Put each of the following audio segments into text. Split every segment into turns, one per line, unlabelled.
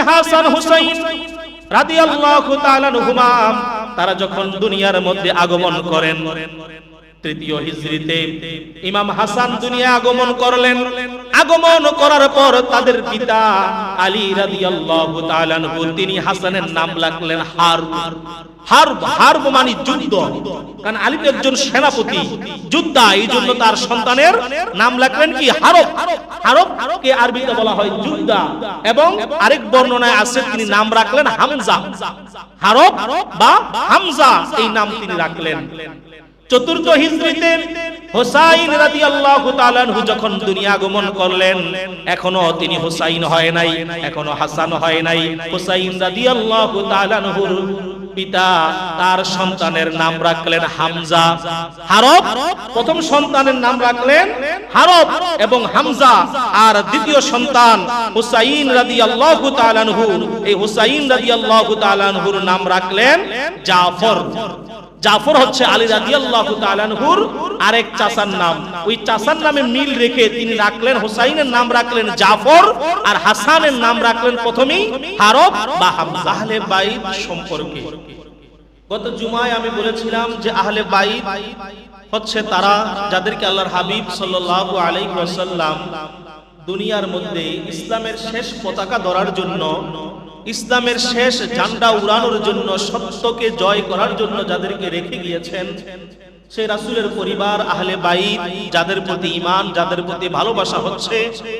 হাসান হুসাইন রাদিয়াল্লাহু তাআলা আনহুমা তারা যখন দুনিয়ার মধ্যে আগমন করেন, তৃতীয় হিজরিতে ইমাম হাসান দুনিয়া আগমন করলেন। আগমন করার পর তাদের পিতা আলী রাদিয়াল্লাহু তাআলা আনহু তিনি হাসানের নাম রাখলেন হারব। হারব মানে যুদ্ধ, কারণ আলী একজন সেনাপতি, যোদ্ধা, এই জন্য তার সন্তানের নাম রাখলেন কি হারব। হারব কে আরবিতে বলা হয় যোদ্ধা, এবং আরেক বর্ণনায় আছে তিনি নাম রাখলেন হামজা। হারব বা হামজা এই নাম তিনি রাখলেন। চতুর্থ হিজরিতে হুসাইন রাদিয়াল্লাহু তাআলা আনহু যখন দুনিয়া আগমন করলেন, এখনো তিনি হুসাইন হয় নাই, এখনো হাসান হয় নাই। হুসাইন রাদিয়াল্লাহু তাআলা আনহুর পিতা তার সন্তানের নাম রাখলেন হামজা। হারব প্রথম সন্তানের নাম রাখলেন হারব এবং হামজা, আর দ্বিতীয় সন্তান হুসাইন রাদিয়াল্লাহু তাআলা আনহু, এই হুসাইন রাদিয়াল্লাহু তাআলা আনহুর নাম রাখলেন জাফর। জাফর হচ্ছে আলী রাদিয়াল্লাহু তাআলা আনহুর আরেক চাচার নাম। ওই চাচার নামে মিল রেখে তিনি রাখলেন, হুসাইনের নাম রাখলেন জাফর, আর হাসানের নাম রাখলেন প্রথমেই হারব বা হামজা। আহলে বাইত সম্পর্কে গত জুমায় আমি বলেছিলাম যে আহলে বাইত হচ্ছে তারা যাদেরকে আল্লাহর হাবিব সাল্লাল্লাহু আলাইহি ওয়াসাল্লাম দুনিয়ার মধ্যে ইসলামের শেষ পতাকা ধরার জন্য, ইসলামের শেষ ঝান্ডা উড়ানোর জন্য, সত্যকে জয় করার জন্য যাদেরকে রেখে গিয়েছেন, সেই রাসূলের পরিবার আহলে বাইত, যাদের প্রতি ঈমান, যাদের প্রতি ভালোবাসা হচ্ছে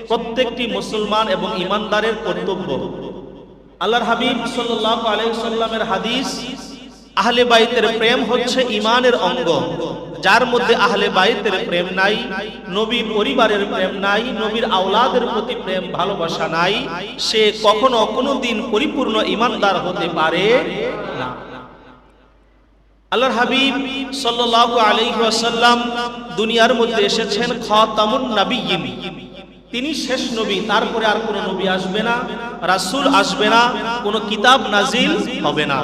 প্রত্যেকটি মুসলমান এবং ঈমানদারের কর্তব্য। আল্লাহর হাবিব সাল্লাল্লাহু আলাইহি ওয়াসাল্লামের হাদিস, আহলে বাইতের প্রেম হচ্ছে ঈমানের অঙ্গ। যার মধ্যে আহলে বাইতের প্রেম নাই, নবীর পরিবারের প্রেম নাই, নবীর আওলাদের প্রতি প্রেম ভালোবাসা নাই, সে কখনো কোনোদিন পরিপূর্ণ ঈমানদার হতে পারে না। আল্লাহর হাবিব সাল্লাল্লাহু আলাইহি ওয়াসাল্লাম দুনিয়ার মধ্যে এসেছেন খাতামুন নবিয়্যিন, তিনি শেষ নবী, তারপরে আর কোনো নবী আসবে না, রাসূল আসবে না, কোনো কিতাব নাজিল হবে না।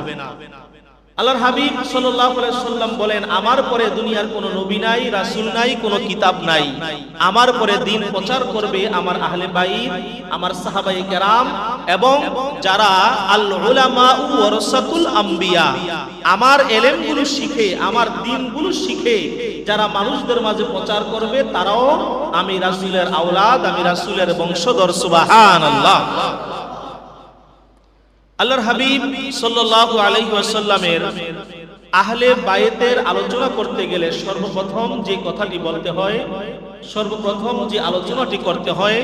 আল্লাহর হাবিব সাল্লাল্লাহু আলাইহি ওয়াসাল্লাম বলেন, আমার পরে দুনিয়ার কোনো নবী নাই, রাসূল নাই, কোনো কিতাব নাই। আমার পরে দ্বীন প্রচার করবে আমার আহলে বাইত, আমার সাহাবায়ে কেরাম, এবং যারা আল উলামা ওয়ারাসাতুল আম্বিয়া, আমার ইলমগুলো শিখে, আমার দ্বীনগুলো শিখে যারা মানুষদের মাঝে প্রচার করবে, তারাও আমি রাসূলের আওলাদ, আমি রাসূলের বংশধর। সুবহানাল্লাহ। আল্লাহর হাবিব সাল্লাল্লাহু আলাইহি ওয়াসাল্লামের আহলে বাইতের আলোচনা করতে গেলে সর্বপ্রথম যে কথাটি বলতে হয়, সর্বপ্রথম যে আলোচনাটি করতে হয়,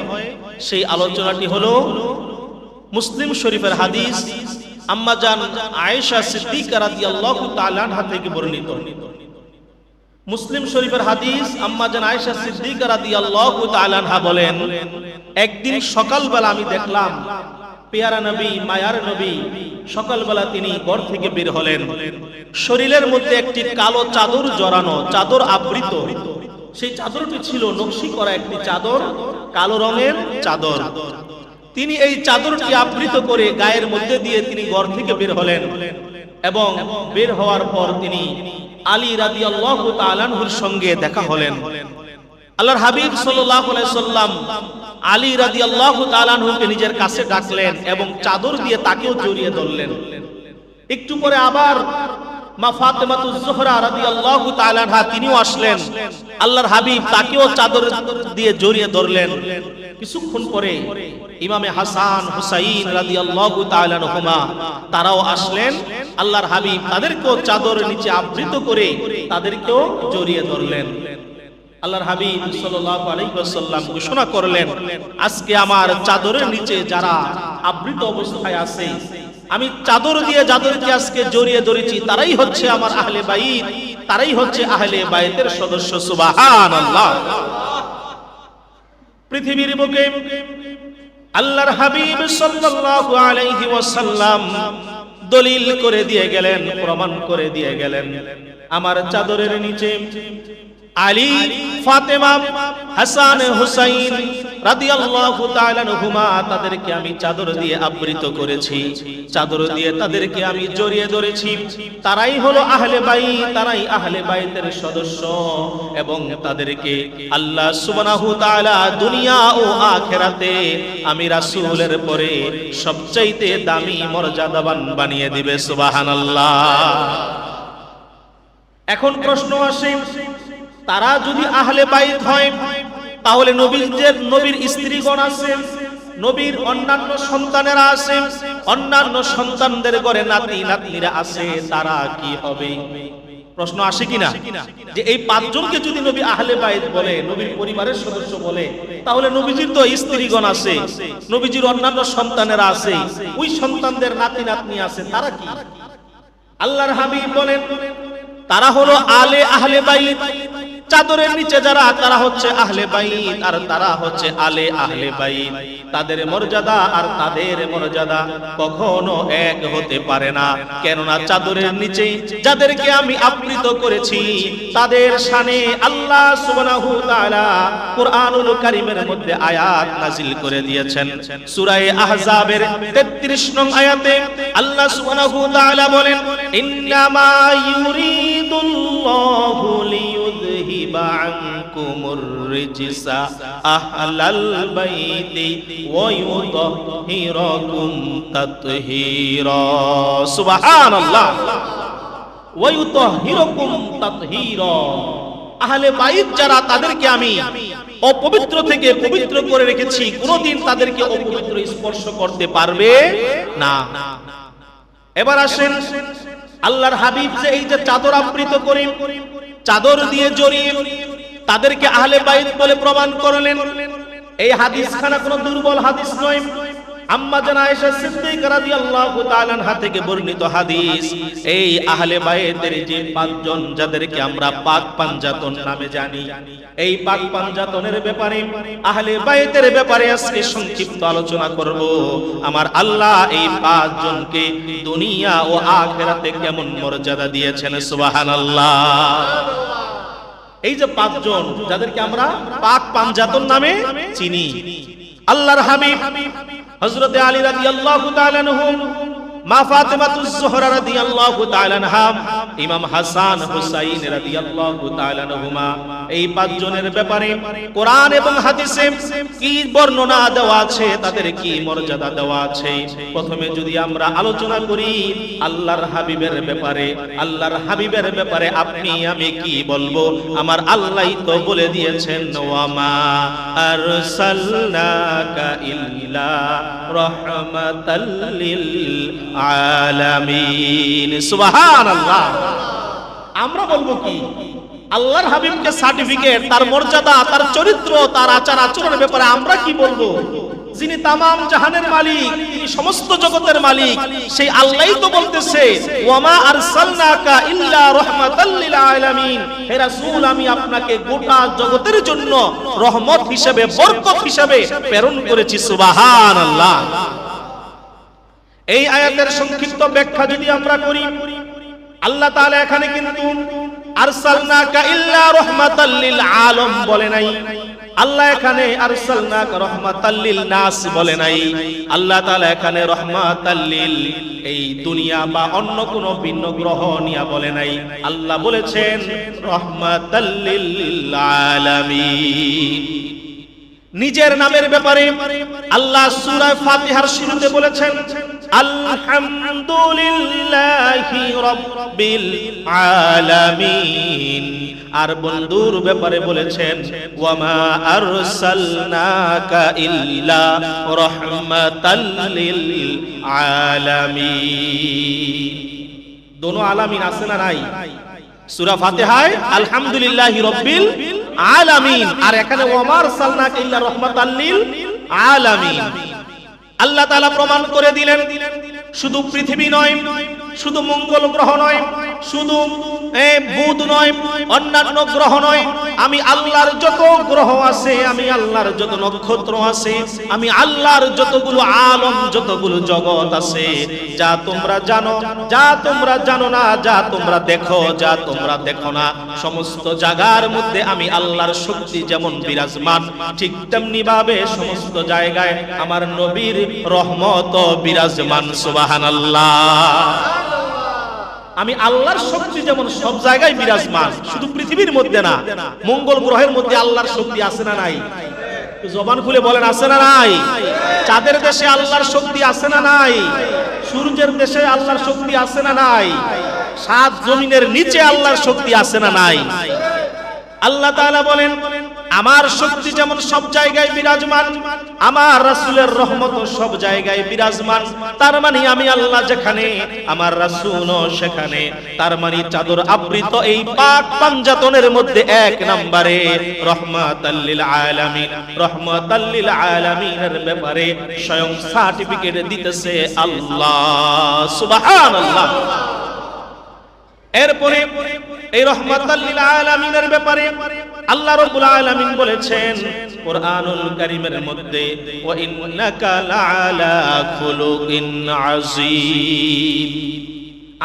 সেই আলোচনাটি হলো মুসলিম শরীফের হাদিস আম্মা জান আয়েশা সিদ্দিকা রাদিয়াল্লাহু তাআলা আনহা থেকে বর্ণিত। মুসলিম শরীফের হাদিস, আম্মা জান আয়েশা সিদ্দিকা রাদিয়াল্লাহু তাআলা আনহা বলেন, একদিন সকালবেলা আমি দেখলাম পেয়ারা নবী, মায়ার নবী সকালবেলা তিনি ঘর থেকে বের হলেন, শরীরের মধ্যে একটি কালো চাদর জড়ানো, চাদর আবৃত। সেই চাদরটি ছিল নকশি করা একটি চাদর, কালো রঙের চাদর। তিনি এই চাদরটি আবৃত করে গায়ের মধ্যে দিয়ে তিনি ঘর থেকে বের হলেন, এবং বের হওয়ার পর তিনি আলী রাদিয়াল্লাহু তাআলা আনহুর সঙ্গে দেখা হলেন। আল্লাহর হাবিব সাল্লাল্লাহু আলাইহি ওয়াসাল্লাম আলী রাদিয়াল্লাহু তাআলা আনহুকে নিজের কাছে ডাকলেন এবং চাদর দিয়ে তাকেও জড়িয়ে ধরলেন। একটু পরে আবার মা ফাতেমাতুজ জোহরা রাদিয়াল্লাহু তাআলা আনহা তিনিও আসলেন, আল্লাহর হাবিব তাকেও চাদর দিয়ে জড়িয়ে ধরলেন। কিছুক্ষণ পরে ইমামে হাসান হুসাইন রাদিয়াল্লাহু তাআলা আনহুমা তারাও আসলেন, আল্লাহর হাবিব তাদেরকেও চাদরের নিচে আবৃত করে তাদেরকেও জড়িয়ে ধরলেন। আল্লাহর হাবিব সাল্লাল্লাহু আলাইহি ওয়াসাল্লাম ঘোষণা করলেন, আজকে আমার চাদরের নিচে যারা আবৃত অবস্থায় আছে, আমি চাদর দিয়ে যাদেরকে আজকে জড়িয়ে ধরেছি, তারাই হচ্ছে আমার আহলে বাইত, তারাই হচ্ছে আহলে বাইতের সদস্য। সুবহানাল্লাহ। পৃথিবীর বুকে আল্লাহর হাবিব সাল্লাল্লাহু আলাইহি ওয়াসাল্লাম দলিল করে দিয়ে গেলেন, প্রমাণ করে দিয়ে গেলেন, আমার চাদরের নিচে আলী, ফাতেমা, হাসান, হুসাইন রাদিয়াল্লাহু তাআলা আনহুমা, তাদেরকে আমি চাদর দিয়ে আবৃত করেছি, চাদর দিয়ে তাদেরকে আমি জড়িয়ে ধরেছি। তারাই হলো আহলে বাইত, তারাই আহলে বাইতের সদস্য, এবং তাদেরকে আল্লাহ সুবহানাহু ওয়া তাআলা দুনিয়া ও আখিরাতে আমি রাসূলের পরে সবচাইতে দামি মর্যাদাবান বানিয়ে দিবে। সুবহানাল্লাহ। এখন প্রশ্ন আসে, তারা যদি আহলে বাইত হয়, তাহলে নবীর স্ত্রীগণ আছে, নবীর অন্যান্য সন্তানেরা আছে, অন্যান্য সন্তানদের ঘরে নাতি নাতনিরা আছে, তারা কি হবে? প্রশ্ন আসে কিনা যে এই পাঁচজনকে যদি নবী আহলে বাইত বলে, নবীর পরিবারের সদস্য বলে, তাহলে নবীজির তো স্ত্রীগণ আছে, নবীজির অন্যান্য সন্তানেরা আছে, ওই সন্তানদের নাতি নাতনি আছে, তারা কি? আল্লাহর হাবিব বলেন, তারা হলো আহলে বাইত। চাদরের নিচে যারা, তারা হচ্ছে আহলে বাইত, আর তারা হচ্ছে আহলে বাইত। তাদের মর্যাদা আর তাদের মর্যাদা কখনো এক হতে পারে না, কেননা চাদরের নিচে যাদেরকে আমি আবৃত করেছি তাদের শানে আল্লাহ সুবহানাহু ওয়া তাআলা কুরআনুল কারীমের মধ্যে আয়াত নাযিল করে দিয়েছেন। সূরা আহজাবের 33 নং আয়াতে আল্লাহ সুবহানাহু ওয়া তাআলা বলেন, ইন্নামা ইউরিদুল্লাহু লিইউযহিবা আনকুমুর রিজসা আহলাল বাইতি ওয়া ইউতাহহিরাকুম তাতহীরা। সুবহানাল্লাহ। ওয়া ইউতাহহিরাকুম তাতহীরা। আহলে বাইত যারা, তাদেরকে আমি অপবিত্র থেকে পবিত্র করে রেখেছি, কোনদিন তাদেরকে অপবিত্র স্পর্শ করতে পারবে না। এবার আসেন, আল্লাহর হাবিব যে এই যে চাদর আবৃত করে, চাদর দিয়ে জড়িয়ে তাদেরকে আহলে বাইত বলে প্রমাণ করলেন, এই হাদিসখানা কোনো দুর্বল হাদিস নয়। আম্মা জান আয়েশা সিদ্দিকা রাদিয়াল্লাহু তাআলা আনহা থেকে বর্ণিত হাদিস। এই আহলে বাইতের যে পাঁচজন যাদেরকে আমরা পাক পাঞ্জাতন নামে জানি, এই পাক পাঞ্জাতনের ব্যাপারে, আহলে বাইতের ব্যাপারে আজকে সংক্ষিপ্ত আলোচনা করব। আমার আল্লাহ এই পাঁচজনকে দুনিয়া ও আখিরাতে কেমন মর্যাদা দিয়েছেন। সুবহানাল্লাহ। এই যে পাঁচজন যাদেরকে আমরা পাক পাঞ্জাতন নামে চিনি, আল্লাহর হাবিব হযরত আলী রাদিয়াল্লাহু তাআলা আনহু, মা ফাতেমাতুজ জোহরা রাদিয়াল্লাহু তাআলা আনহা, ইমাম হাসান হুসাইন রাদিয়াল্লাহু তাআলা আনহুমা, এই পাঁচজনের ব্যাপারে কোরআন এবং হাদিসে কি বর্ণনা দেওয়া আছে, তাদের কি মর্যাদা দেওয়া আছে। প্রথমে যদি আমরা আলোচনা করি আল্লাহর হাবিবের ব্যাপারে, আল্লাহর হাবিবের ব্যাপারে আপনি আমি কি বলবো? আমার আল্লাহই তো বলে দিয়েছেন, ওয়া মা আরসালনাকা ইল্লা রাহমাতাল লিল আলামিন। সুবহানাল্লাহ। আমরা বলবো কি? আল্লাহর হাবিবকে সার্টিফিকেট, তার মর্যাদা, তার চরিত্র, তার আচার আচরণের ব্যাপারে আমরা কি বলবো? যিনি তামাম জাহানের মালিক, তিনি সমস্ত জগতের মালিক, সেই আল্লাহই তো বলতেছে, ওয়া মা আরসালনাকা ইল্লা রাহমাতাল লিল আলামিন। হে রাসূল, আমি আপনাকে গোটা জগতের জন্য রহমত হিসেবে, বরকত হিসেবে প্রেরণ করেছি। সুবহানাল্লাহ। এই আয়াতের সংক্ষিপ্ত ব্যাখ্যা যদি আমরা করি, আল্লাহ তাআলা এখানে কিন্তু আরসালনাকা ইল্লা রাহমাতাল লিল আলাম বলে নাই, আল্লাহ এখানে আরসালনাকা রাহমাতাল লিল নাস বলে নাই। আল্লাহ তাআলা এখানে রাহমাতাল লিল এই দুনিয়া বা অন্য কোন ভিন্ন গ্রহ নিয়া বলে নাই, আল্লাহ বলেছেন রাহমাতাল লিল আলামিন। নিজের নামের ব্যাপারে আল্লাহ সূরা ফাতিহার শুরুতে বলেছেন, আলহামদুলিল্লাহি রাব্বিল আলামিন। আর বন্ধুর ব্যাপারে বলেছেন, ওয়া মা আরসালনাকা ইল্লা রাহমাতাল লিল আলামিন। দোনো আলামিন আছে না নাই? সূরা ফাতিহায় আলহামদুলিল্লাহি রাব্বিল আলামিন, আর এখানে ওয়া মা আরসালনাকা ইল্লা রাহমাতাল লিল আলামিন। আল্লাহ তাআলা প্রমাণ করে দিলেন, শুধু পৃথিবী নয়, শুধু মঙ্গল গ্রহ নয়, শুধু বুধ নয়, অন্যান্য গ্রহ নয়, আমি আল্লাহর যত গ্রহ আছে, আমি আল্লাহর যত নক্ষত্র আছে, আমি আল্লাহর যতগুলো আলম, যতগুলো জগৎ আছে, যা তোমরা জানো, যা তোমরা জানো না, যা তোমরা দেখো, যা তোমরা দেখো না, সমস্ত জায়গার মধ্যে আমি আল্লাহর শক্তি যেমন বিরাজমান, ঠিক তেমনি ভাবে সমস্ত জায়গায় আমার নবীর রহমত বিরাজমান। সুবহানাল্লাহ। আমি আল্লাহর শক্তি যেমন সব জায়গায় বিরাজমান, শুধু পৃথিবীর মধ্যে না, মঙ্গল গ্রহের মধ্যে আল্লাহর শক্তি আছে না নাই? জবান খুলে বলেন, আছে না নাই? চাঁদের দেশে আল্লাহর শক্তি আছে না নাই? সূর্যের দেশে আল্লাহর শক্তি আছে না নাই? সাত জমিনের নিচে আল্লাহর শক্তি আছে না নাই? আল্লাহ তাআলা বলেন, আমার শক্তি যেমন সব জায়গায় বিরাজমান, আমার রাসূলের রহমত সব জায়গায় বিরাজমান। তার মানে আমি আল্লাহ যেখানে, আমার রাসূলও সেখানে। তার মানে চাদর আবৃত এই পাক পাঞ্জাতনের মধ্যে এক নম্বরে রহমাতাল লিল আলামিন, রহমাতাল লিল আলামিনের ব্যাপারে স্বয়ং সার্টিফিকেট দিতেছে আল্লাহ। সুবহানাল্লাহ। এরপরে এই রহমাতাল লিল আলামিনের ব্যাপারে আল্লাহ রাব্বুল আলামিন বলেছেন কুরআনুল কারীমের মধ্যে, ওয়া ইন্নাকা লাআলা খুলুকিন আযীম।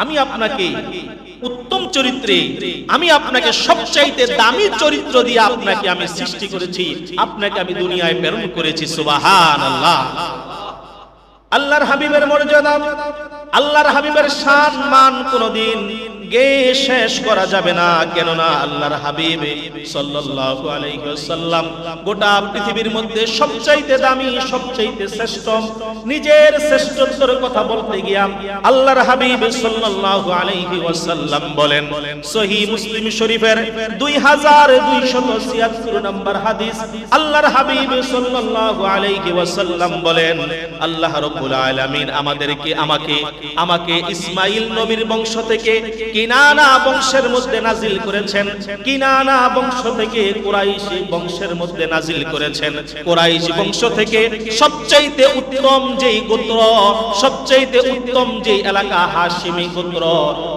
আমি আপনাকে উত্তম চরিত্রে, আমি আপনাকে সবচাইতে দামি চরিত্র দিয়ে আপনাকে আমি সৃষ্টি করেছি, আপনাকে আমি দুনিয়ায় প্রেরণ করেছি। সুবহানাল্লাহ। আল্লাহর হাবিবের মর্যাদা, আল্লাহর হাবিবের শান মান কোনদিন গে শেষ করা যাবে না। কেননা আল্লাহর হাবিব সাল্লাল্লাহু আলাইহি ওয়াসাল্লাম গোটা পৃথিবীর মধ্যে সবচাইতে দামি, সবচাইতে শ্রেষ্ঠ। নিজের শ্রেষ্ঠত্বের কথা বলতে গিয়া আল্লাহর হাবিব সাল্লাল্লাহু আলাইহি ওয়াসাল্লাম বলেন, সহিহ মুসলিম শরীফের 2276 নম্বর হাদিস, আল্লাহর হাবিব সাল্লাল্লাহু আলাইহি ওয়াসাল্লাম বলেন, আল্লাহ রাব্বুল আলামিন আমাকে ইসমাঈল নবীর বংশ থেকে কিনানা বংশের মধ্যে নাজিল করেছেন, কিনানা বংশ থেকে কুরাইশ বংশের মধ্যে নাজিল করেছেন। কুরাইশ বংশ থেকে সবচাইতে উত্তম যেই গোত্র, সবচাইতে উত্তম যেই এলাকা হাশিমি গোত্র,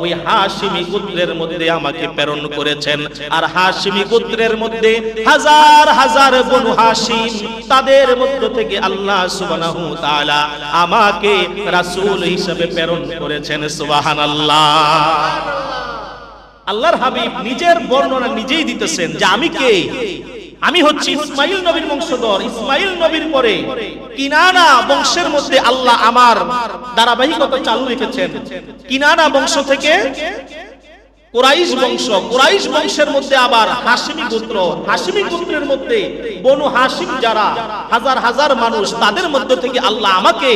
ওই হাশিমি গোত্রের মধ্যে আমাকে প্রেরণ করেছেন। আর হাশিমি গোত্রের মধ্যে হাজার হাজার বনু হাশিম, তাদের মধ্য থেকে আল্লাহ সুবহানাহু ওয়া তাআলা আমাকে রাসূল হিসেবে প্রেরণ করেছেন। সুবহানাল্লাহ। আল্লাহর হাবিব নিজের বর্ণনা নিজেই দিতেছেন যে আমি কে, আমি হচ্ছি ইসমাঈল নবীর বংশধর। ইসমাঈল নবীর পরে কিনানা বংশের মধ্যে আল্লাহ আমার ধারাবাহিকতা চালু রেখেছেন। কিনানা বংশ থেকে কুরাইশ বংশ, কুরাইশ বংশের মধ্যে আবার হাশিমি গোত্র, হাশিমি গোত্রের মধ্যে বনু হাশিম যারা হাজার হাজার মানুষ, তাদের মধ্য থেকে আল্লাহ আমাকে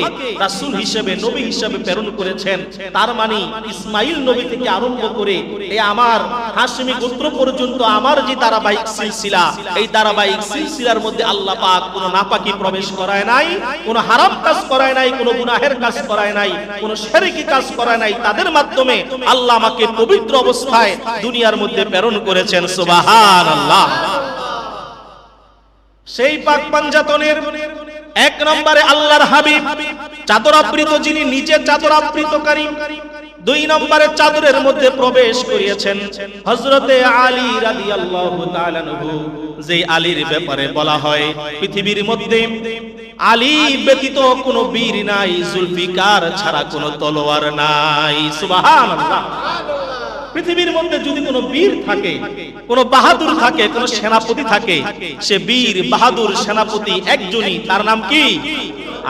রাসূল হিসেবে, নবী হিসেবে প্রেরণ করেছেন। তার মানে ইসমাঈল নবী থেকে আরম্ভ করে এই আমার হাশিমি গোত্র পর্যন্ত আমার যে ধারাবাহিক সিলসিলা, এই ধারাবাহিক সিলসিলার মধ্যে আল্লাহ পাক কোনো নাপাকি প্রবেশ করায় নাই, কোনো হারাম কাজ করায় নাই, কোনো গুনাহের কাজ করায় নাই, কোনো শিরকি কাজ করায় নাই। তাদের মাধ্যমে আল্লাহ আমাকে পবিত্র অবস্থায় দুনিয়ার মধ্যে প্রেরণ করেছেন। সুবহানাল্লাহ। সেই পাক পাঞ্জাতনের এক নম্বরে আল্লাহর হাবিব চাদর আবৃত, যিনি নিজে চাদর আবৃতকারী। দুই নম্বরে চাদরের মধ্যে প্রবেশ করিয়েছেন হযরতে আলী রাদিয়াল্লাহু তাআলা আনহু। যে আলীর ব্যাপারে বলা হয় পৃথিবীর মধ্যে আলী ব্যতীত কোনো বীর নাই, জুলফিকার ছাড়া কোনো তলোয়ার নাই। সুবহানাল্লাহ। পৃথিবীর মধ্যে যদি কোনো বীর থাকে, কোনো বাহাদুর থাকে, কোনো সেনাপতি থাকে, সে বীর বাহাদুর সেনাপতি একজনই, তার নাম কি?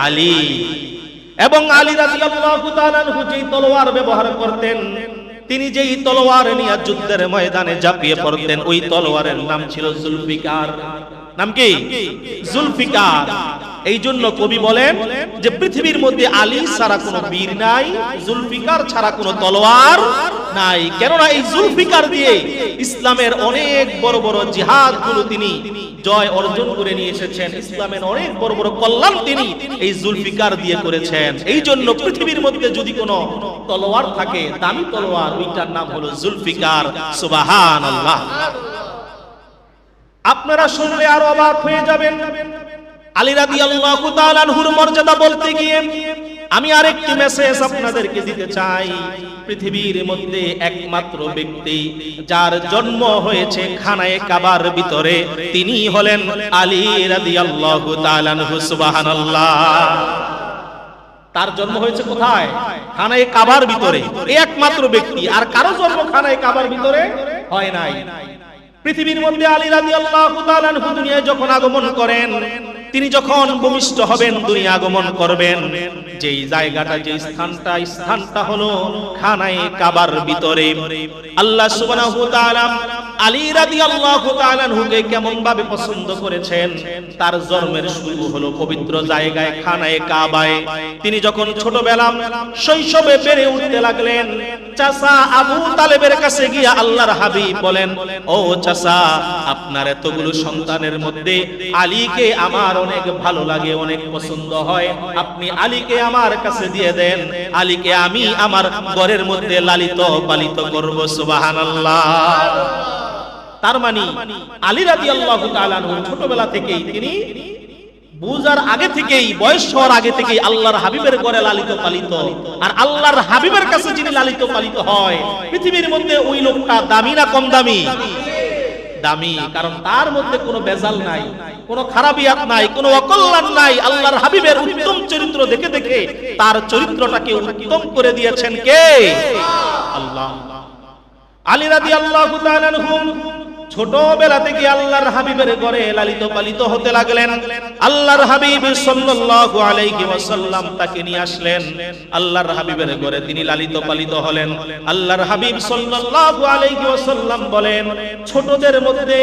আলী। এবং আলী রাদিয়াল্লাহু তাআলা আনহু যেই তলোয়ার ব্যবহার করতেন, তিনি যেই তলোয়ার নিয়ে যুদ্ধের ময়দানে ঝাঁপিয়ে পড়তেন, ওই তলোয়ারের নাম ছিল জুলফিকার। নাম কি? জুলফিকার। এই জন্য কবি বলেন যে পৃথিবীর মধ্যে আলী ছাড়া কোনো বীর নাই, জুলফিকার ছাড়া কোনো তলোয়ার নাই। কেননা এই জুলফিকার দিয়ে ইসলামের অনেক বড় বড় জিহাদ গুলো তিনি জয় অর্জন করে নিয়ে এসেছেন। ইসলামের অনেক বড় বড় কল্যাণ তিনি এই জুলফিকার দিয়ে করেছেন। এই জন্য পৃথিবীর মধ্যে যদি কোনো তলোয়ার থাকে, দামি তলোয়ার, ওইটার নাম হলো জুলফিকার। সুবহানাল্লাহ। আপনারা শুনলে আরো অবাক হয়ে যাবেন। আলী রাদিয়াল্লাহু তাআলা আনহুর মর্যাদা বলতে গিয়ে আমি আরেকটি মেসেজ আপনাদেরকে দিতে চাই। পৃথিবীর মধ্যে একমাত্র ব্যক্তি যার জন্ম হয়েছে খানায়ে কাবার ভিতরে, তিনি হলেন আলী রাদিয়াল্লাহু তাআলা আনহু। সুবহানাল্লাহ। তার জন্ম হয়েছে কোথায়? খানায়ে কাবার ভিতরে। এই একমাত্র ব্যক্তি, আর কারো জন্ম খানায়ে কাবার ভিতরে হয় নাই। পৃথিবীর মধ্যে আলী রাদিয়াল্লাহু তাআলা আনহু দুনিয়ায় যখন আগমন করেন, তিনি যখন ভূমিষ্ঠ হবেন, দুনিয়া আগমন করবেন, যেই জায়গাটা, যে স্থানটা হলো খানায়ে কাবার ভিতরে। আল্লাহ সুবহানাহু ওয়া তাআলা আলী রাদিয়াল্লাহু তাআলা আনহুকে কেমন ভাবে পছন্দ করেছেন। তার জন্মের শুরু হলো পবিত্র জায়গায় খানায়ে কাবায়। তিনি যখন ছোটবেলা শৈশবে বেড়ে উঠতে লাগলেন, চাচা আবু তালেবের কাছে গিয়ে আল্লাহর হাবিব বলেন, ও চাচা, আপনার এতগুলো সন্তানের মধ্যে আলীকে আমার অনেক ভালো লাগে, অনেক পছন্দ হয়, আপনি আলীকে আমার কাছে দিয়ে দেন, আলীকে আমি আমার ঘরের মধ্যে লালিত পালিত করব। সুবহানাল্লাহ। তার মানে আলী রাদিয়াল্লাহু তাআলা আনহু ছোটবেলা থেকেই, তিনি বুঝার আগে থেকেই, বয়স হওয়ার আগে থেকেই আল্লাহর হাবিবের ঘরে লালিত পালিত। আর আল্লাহর হাবিবের কাছে যিনি লালিত পালিত হয়, পৃথিবীর মধ্যে ওই লোকটা দামি না কম দামি? দামি। কারণ তার মধ্যে কোনো বেজাল নাই, কোনো খারাপিয়াত নাই, কোনো অকল্যাণ নাই। আল্লাহর হাবিবের উত্তম চরিত্র দেখে দেখে তার চরিত্রটাকে উত্তম করে দিয়েছেন কে? আল্লাহ। আলী রাদিয়াল্লাহু তাআলা আনহু ছোটবেলা থেকে আল্লাহর হাবিবের ঘরে লালিত পালিত হতে লাগলেন। আল্লাহর হাবিব সাল্লাল্লাহু আলাইহি ওয়াসাল্লাম তাকে নিয়ে আসলেন, আল্লাহর হাবিবের ঘরে তিনি লালিত পালিত হলেন। আল্লাহর হাবিব সাল্লাল্লাহু আলাইহি ওয়াসাল্লাম বলেন, ছোটদের মধ্যে,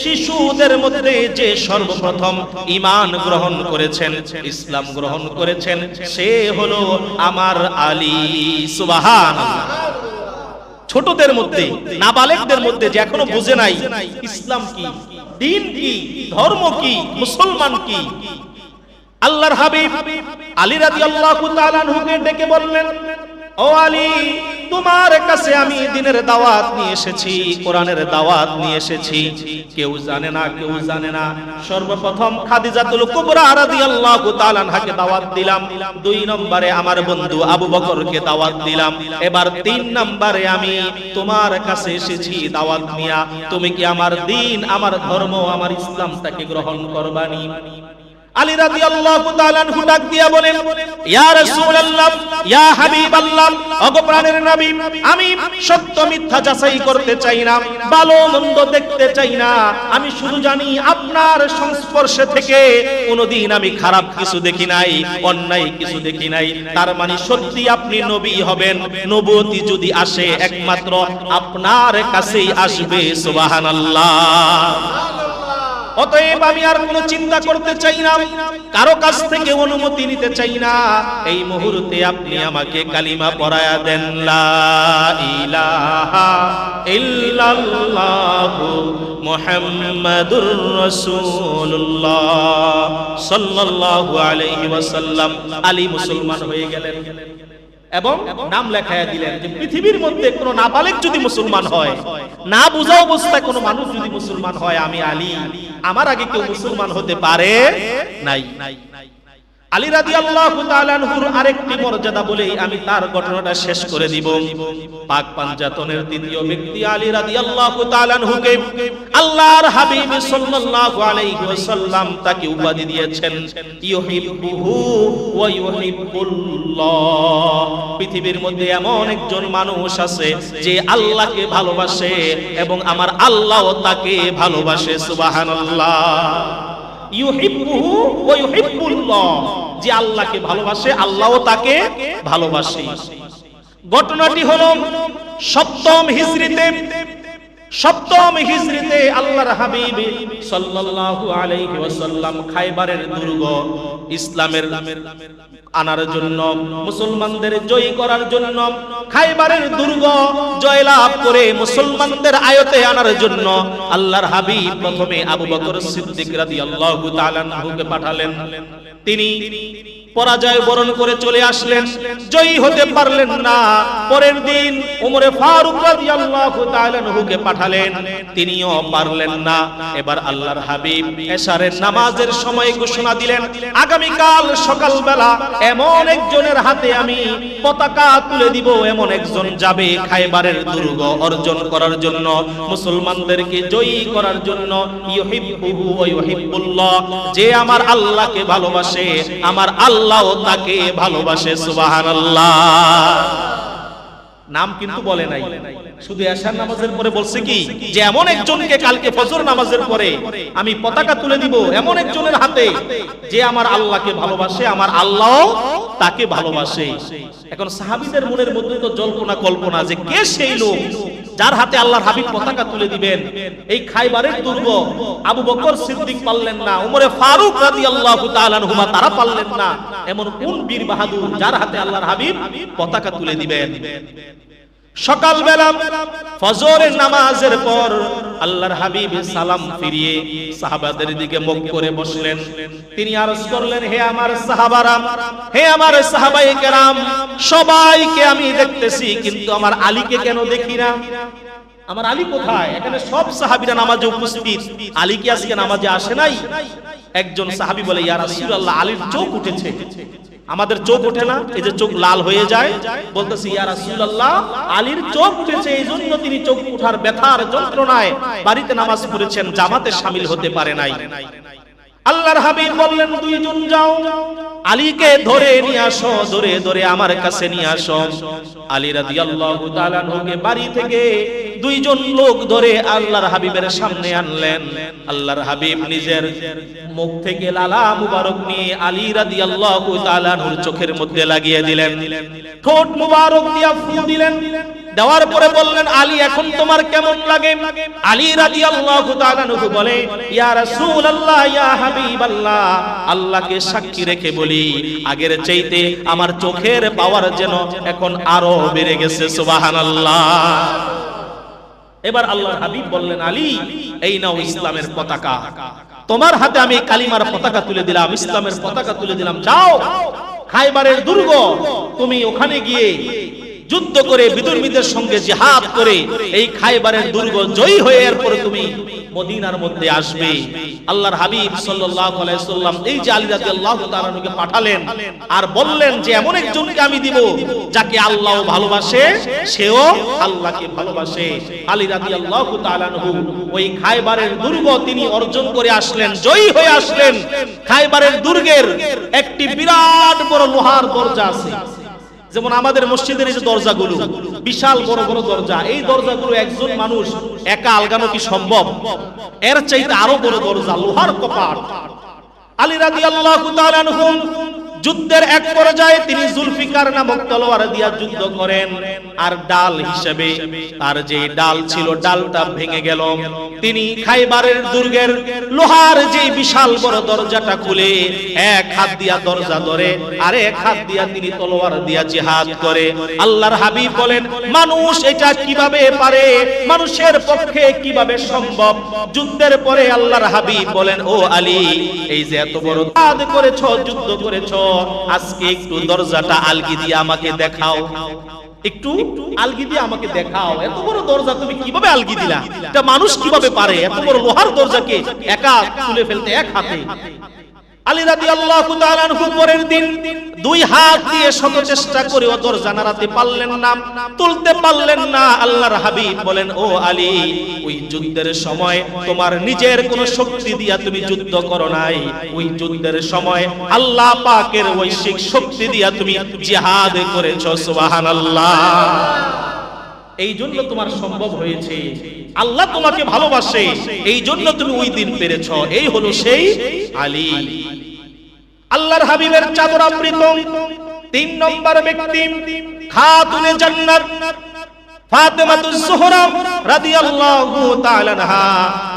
শিশুদের মধ্যে যে সর্বপ্রথম ঈমান গ্রহণ করেছেন, ইসলাম গ্রহণ করেছেন, সে হলো আমার আলী। সুবহানাল্লাহ। ছোটদের মধ্যে, নাবালেগদের মধ্যে, যে এখনো বুঝে নাই ইসলাম কি, দ্বীন কি, ধর্ম কি, মুসলমান কি, আল্লাহর হাবিব আলী রাদিয়াল্লাহু তাআলা আনহুকে ডেকে বললেন, ও আলী, তোমার কাছে আমি দ্বীনের দাওয়াত নিয়ে এসেছি, কোরআনের দাওয়াত নিয়ে এসেছি। কেউ জানে না, কেউ জানে না। সর্বপ্রথম খাদিজাতুল কুবরা রাদিয়াল্লাহু তাআলা আনহাকে দাওয়াত দিলাম, 2 নম্বরে আমার বন্ধু আবু বকরকে দাওয়াত দিলাম, এবার 3 নম্বরে আমি তোমার কাছে এসেছি দাওয়াত নিয়া। তুমি কি আমার দ্বীন, আমার ধর্ম, আমার ইসলামটাকে গ্রহণ করবানি? আলী রাদিয়াল্লাহু তাআলা আনহু ডাক দিয়া বলেন, ইয়া রাসূলুল্লাহ, ইয়া হাবিবাল্লাহ, ওগো প্রাণের নবী, আমি সত্য মিথ্যা যাচাই করতে চাই না, ভালো মন্দ দেখতে চাই না। আমি শুধু জানি আপনার সংস্পর্শে থেকে কোনোদিন আমি খারাপ কিছু দেখি নাই, অন্যায় কিছু দেখি নাই। তার মানে সত্যি আপনি নবী হবেন, নবুয়তি যদি আসে একমাত্র আপনার কাছেই আসবে। সুবহানাল্লাহ। অতএব আমি আর কোনো চিন্তা করতে চাই না, কারো কাছ থেকে অনুমতি নিতে চাই না। এই মুহূর্তে আপনি আমাকে কালিমা পড়ায়া দেন, লা ইলাহা ইল্লাল্লাহু মুহাম্মাদুর রাসূলুল্লাহ সাল্লাল্লাহু আলাইহি ওয়াসাল্লাম। আলী মুসলমান হয়ে গেলেন এবং নাম লেখায়া দিলেন যে পৃথিবীর মধ্যে কোন নাবালেগ যদি মুসলমান হয়, না বুঝা অবস্থায় কোন মানুষ যদি মুসলমান হয়, আমি আলী, আমার আগে কেউ মুসলমান হতে পারে নাই। আলী রাদিয়াল্লাহু তাআলা আনহুর আরেকটি মর্যাদা বলেই আমি তার ঘটনাটা শেষ করে দিব। পাক পাঞ্জাতনের দ্বিতীয় ব্যক্তি আলী রাদিয়াল্লাহু তাআলা আনহুকে আল্লাহর হাবিব সাল্লাল্লাহু আলাইহি ওয়াসাল্লাম তাকে উপাধি দিয়েছেন ইউহিব্বুহু ওয়া ইউহিব্বুল্লাহ। পৃথিবীর মধ্যে এমন একজন মানুষ আছে যে আল্লাহকে ভালোবাসে এবং আমার আল্লাহও তাকে ভালোবাসে। সুবহানাল্লাহ। ইউহিব্বুহু ওয়া ইউহিব্বুল্লাহ, যে আল্লাহকে ভালোবাসে, আল্লাহও তাকে ভালোবাসে। ঘটনাটি হলো সপ্তম হিজরিতে আল্লাহর হাবিব সাল্লাল্লাহু আলাইহি ওয়াসাল্লাম খায়বারের দুর্গ ইসলামের আনার জন্য, মুসলমানদের জয়ী করার জন্য, খায়বারের দুর্গ জয়লাভ করে মুসলমানদের আয়তে আনার জন্য আল্লাহর হাবিব প্রথমে আবু বকর সিদ্দিক রাদিয়াল্লাহু তাআলা আনহুকে পাঠালেন। তিনি পরাজয় বরণ করে চলে আসলেন, জয়ী হতে পারলেন না। পরের দিন ওমরে ফারুক রাদিয়াল্লাহু তাআলা আনহুকে পাঠালেন, তিনিও পারলেন না। এবার আল্লাহর হাবিব এশারের নামাজের সময় ঘোষণা দিলেন, আগামীকাল সকালবেলা এমন একজনের হাতে আমি পতাকা তুলে দিব, এমন একজন যাবে খায়বারের দুর্গ অর্জন করার জন্য, মুসলমানদেরকে জয়ী করার জন্য। ইউহিব্বুহু ওয়া ইউহিব্বুল্লাহ, যে আমার আল্লাহকে ভালোবাসে আমার আল্লাহও তাকে ভালোবাসে। সুবহানাল্লাহ। নাম কিন্তু বলে নাই, শুধু এশার নামাজের পরে বলছে কি যে এমন একজনকে কালকে ফজর নামাজের পরে আমি পতাকা তুলে দিব এমন একজনের হাতে যে আমার আল্লাহকে ভালোবাসে আমার আল্লাহও তাকে ভালোবাসে। এখন সাহাবীদের মনের মধ্যে তো জল্পনা কল্পনা যে কে সেই লোক যার হাতে আল্লাহর হাবিব পতাকা তুলে দিবেন। এই খায়বারের দুর্গ আবু বকর সিদ্দিক পারলেন না, ওমরে ফারুক রাদিয়াল্লাহু তাআলা আনহুমা তারা পারলেন না। এমন কোন বীর বাহাদুর যার হাতে আল্লাহর হাবিব পতাকা তুলে দিবেন? সকালবেলা ফজরের নামাজের পর আল্লাহর হাবিব সালাম ফিরিয়ে সাহাবাদের দিকে মুখ করে বসলেন। তিনি আরজ করলেন, হে আমার সাহাবারা, হে আমার সাহাবায়ে কেরাম, সবাইকে আমি দেখতেছি কিন্তু আমার আলীকে কেন দেখি না? আমার আলী কোথায়? এখানে সব সাহাবীরা নামাজে উপস্থিত, আলী কি আজকে নামাজে আসে নাই? একজন সাহাবী বলে, ইয়া রাসূলুল্লাহ, আলীর চোখ উঠেছে। আমাদের চোখ ওঠে না, এই যে চোখ লাল হয়ে যায়, বলতেছি ইয়া রাসূলুল্লাহ, আলীর চোখ উঠেছে, এইজন্য তিনি চোখ ওঠার ব্যথার যন্ত্রণায় বাড়িতে নামাজ পড়েছেন, জামাতে শামিল হতে পারে নাই। আল্লাহর হাবিব বললেন, দুইজন যাও, আলীকে ধরে নিয়ে আসো, ধরে ধরে আমার কাছে নিয়ে আসো। আলী রাদিয়াল্লাহু তাআলা আনহুকে বাড়ি থেকে দুইজন লোক ধরে আল্লাহর হাবিবের সামনে আনলেন। আল্লাহর হাবিব নিজের মুখ থেকে লালা মুবারক নিয়ে আলী রাদিয়াল্লাহু তাআলা আনহুর চোখের মধ্যে লাগিয়ে দিলেন, ঠোঁট মুবারক দিয়া ফু দিলেন। দেওয়ার পরে বললেন, আলী এখন তোমার কেমন লাগে? আলী রাদিয়াল্লাহু তাআলা আনহু বলে, ইয়া রাসূলুল্লাহ, ইয়া হাবিবাল্লাহ, আল্লাহকে সাক্ষী রেখে বলি, আগের চাইতে আমার চোখের পাওয়ার যেন এখন আরো বেড়ে গেছে। সুবহানাল্লাহ। এবার আল্লাহর হাবিব বললেন, আলী, এই নাও ইসলামের পতাকা, তোমার হাতে আমি কালিমার পতাকা তুলে দিলাম, ইসলামের পতাকা তুলে দিলাম। যাও খায়বারের দুর্গ, তুমি ওখানে গিয়ে যুদ্ধ করে বিদুর্মীদের সঙ্গে জিহাদ করে এই খায়বারের দুর্গ জয়ী হয়ে এরপর তুমি মদিনার মধ্যে আসবে। আল্লাহর হাবিব সাল্লাল্লাহু আলাইহি ওয়াসাল্লাম এই যে আলী রাদিয়াল্লাহু তাআলা আনহুকে পাঠালেন আর বললেন যে এমন একজনকে আমি দিব যাকে আল্লাহ ভালোবাসে, সেও আল্লাহকে ভালোবাসে। আলী রাদিয়াল্লাহু তাআলা আনহু ওই খায়বারের দুর্গ তিনি অর্জন করে আসলেন, জয়ী হয়ে আসলেন। খায়বারের দুর্গের একটি বিরাট বড় লোহার দরজা আছে, যেমন আমাদের মসজিদের এই যে দরজাগুলো বিশাল বড় বড় দরজা, এই দরজাগুলো একজন মানুষ একা আলগানো কি সম্ভব? এর চাইতে আরো বড় দরজা, লোহার কপাট। আলী রাদিয়াল্লাহু তাআলা আনহু যুদ্ধের এক পর্যায়ে তিনি জুলফিকার নামক তলোয়ার দিয়া যুদ্ধ করেন, আর ডাল হিসেবে তার যে ডাল ছিল ডালটা ভেঙে গেল। তিনি খায়বারের দুর্গের লোহার যে বিশাল বড় দরজাটা খুলে এক হাত দিয়া দরজা ধরে আর এক হাত দিয়া তিনি তলোয়ার দিয়া জিহাদ করে। আল্লাহর হাবিব বলেন, মানুষ এটা কিভাবে পারে? মানুষের পক্ষে কিভাবে সম্ভব? যুদ্ধের পরে আল্লাহর হাবিব বলেন, ও আলী, এই যে এত বড় জিহাদ করেছো, যুদ্ধ করেছো, আজকে একটু দরজাটা আলগি দিয়ে আমাকে দেখাও, একটু আলগি দিয়ে আমাকে দেখাও। এত বড় দরজা তুমি কিভাবে আলগি দিলা? এটা মানুষ কিভাবে পারে এত বড় লোহার দরজাকে একা তুলে ফেলতে এক হাতে? আলী রাদিয়াল্লাহু তাআলা আনহু পরের দিন দুই হাত দিয়ে শত চেষ্টা করে ও দরজা নাড়াতে পারলেন না, তুলতে পারলেন না। আল্লাহর হাবিব বলেন, ও আলী, ওই যুদ্ধের সময় তোমার নিজের কোনো শক্তি দিয়া তুমি যুদ্ধ করো নাই, ওই যুদ্ধের সময় আল্লাহ পাকের ঐশিক শক্তি দিয়া তুমি জিহাদ করেছো। সুবহানাল্লাহ। এই জন্য তোমার সম্ভব হয়েছে, আল্লাহ তোমাকে ভালোবাসে, এই জন্য তুমি ওই দিন পেরেছো। এই হলো সেই আলী। আল্লাহর হাবিবের চাদর আবৃত ৩ নম্বর ব্যক্তি খাতুনে জান্নাত ফাতেমাতুজ জোহরা রাদিয়াল্লাহু তাআলা আনহা,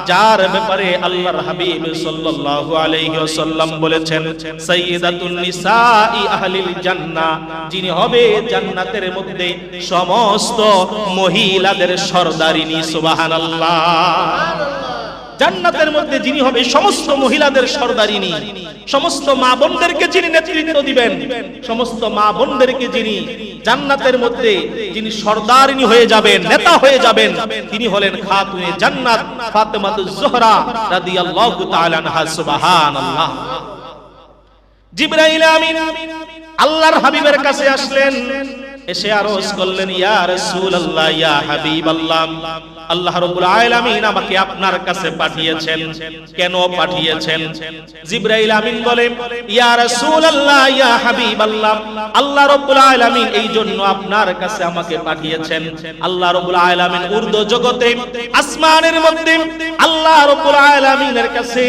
যার ব্যাপারে আল্লাহর হাবিব সাল্লাল্লাহু আলাইহি ওয়াসাল্লাম বলেছেন, সাইয়্যিদাতুন নিসাই আহলিল জান্নাহ, যিনি হবে জান্নাতের মধ্যে সমস্ত মহিলাদের সরদারিনী। সুবহানাল্লাহ। জান্নাতের মধ্যে যিনি হবে সমস্ত মহিলাদের সরদারিনী, সমস্ত মা বোনদেরকে যিনি নেতৃত্ব দিবেন, সমস্ত মা বোনদেরকে যিনি জান্নাতের মধ্যে যিনি সরদারিনী হয়ে যাবেন, নেতা হয়ে যাবেন, তিনি হলেন খাতুনে জান্নাত ফাতেমাতুজ জোহরা রাদিয়াল্লাহু তাআলা আনহা। সুবহানাল্লাহ। জিবরাইল আমিন আল্লাহর হাবিবের কাছে আসলেন, এসে আরজ করলেন, ইয়া রাসূলুল্লাহ, ইয়া হাবিবাল্লাহ, আল্লাহ রাব্বুল আলামিন আমাকে আপনার কাছে পাঠিয়েছেন। কেন পাঠিয়েছেন? জিবরাইল আমিন বলেন, ইয়া রাসূলুল্লাহ, ইয়া হাবিবাল্লাহ, আল্লাহ রাব্বুল আলামিন এই জন্য আপনার কাছে আমাকে পাঠিয়েছেন। আল্লাহ রাব্বুল আলামিন উর্দু জগতে আসমানের মধ্যে আল্লাহ রাব্বুল আলামিনের কাছে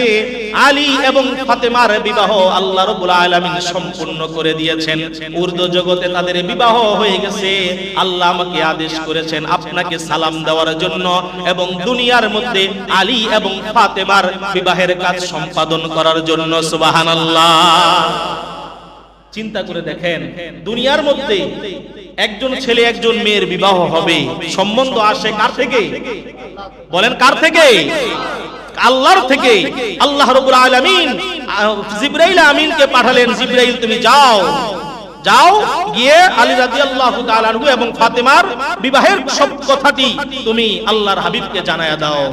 আলী এবং ফাতেমার বিবাহ আল্লাহ রাব্বুল আলামিন সম্পূর্ণ করে দিয়েছেন। উর্দু জগতে তাদের বিবাহ হয়ে গেছে। আল্লাহ আমাকে আদেশ করেছেন আপনাকে সালাম দেওয়ার জন্য এবং দুনিয়ার মধ্যে আলী এবং ফাতেমার বিবাহের কাজ সম্পাদন করার জন্য। সুবহানাল্লাহ। চিন্তা করে দেখেন, দুনিয়ার মধ্যে একজন ছেলে একজন মেয়ের বিবাহ হবে, সম্বন্ধ আসে কার থেকে? বলেন কার থেকে? আল্লাহর থেকে। আল্লাহ রাব্বুল আলামিন জিবরাইল আমিনকে পাঠালেন, জিবরাইল তুমি যাও, যাও গিয়ে আলী রাদিয়াল্লাহু তাআলা আনহু এবং ফাতেমার বিবাহের সব কথাটি তুমি আল্লাহর হাবিবকে জানায়া দাও।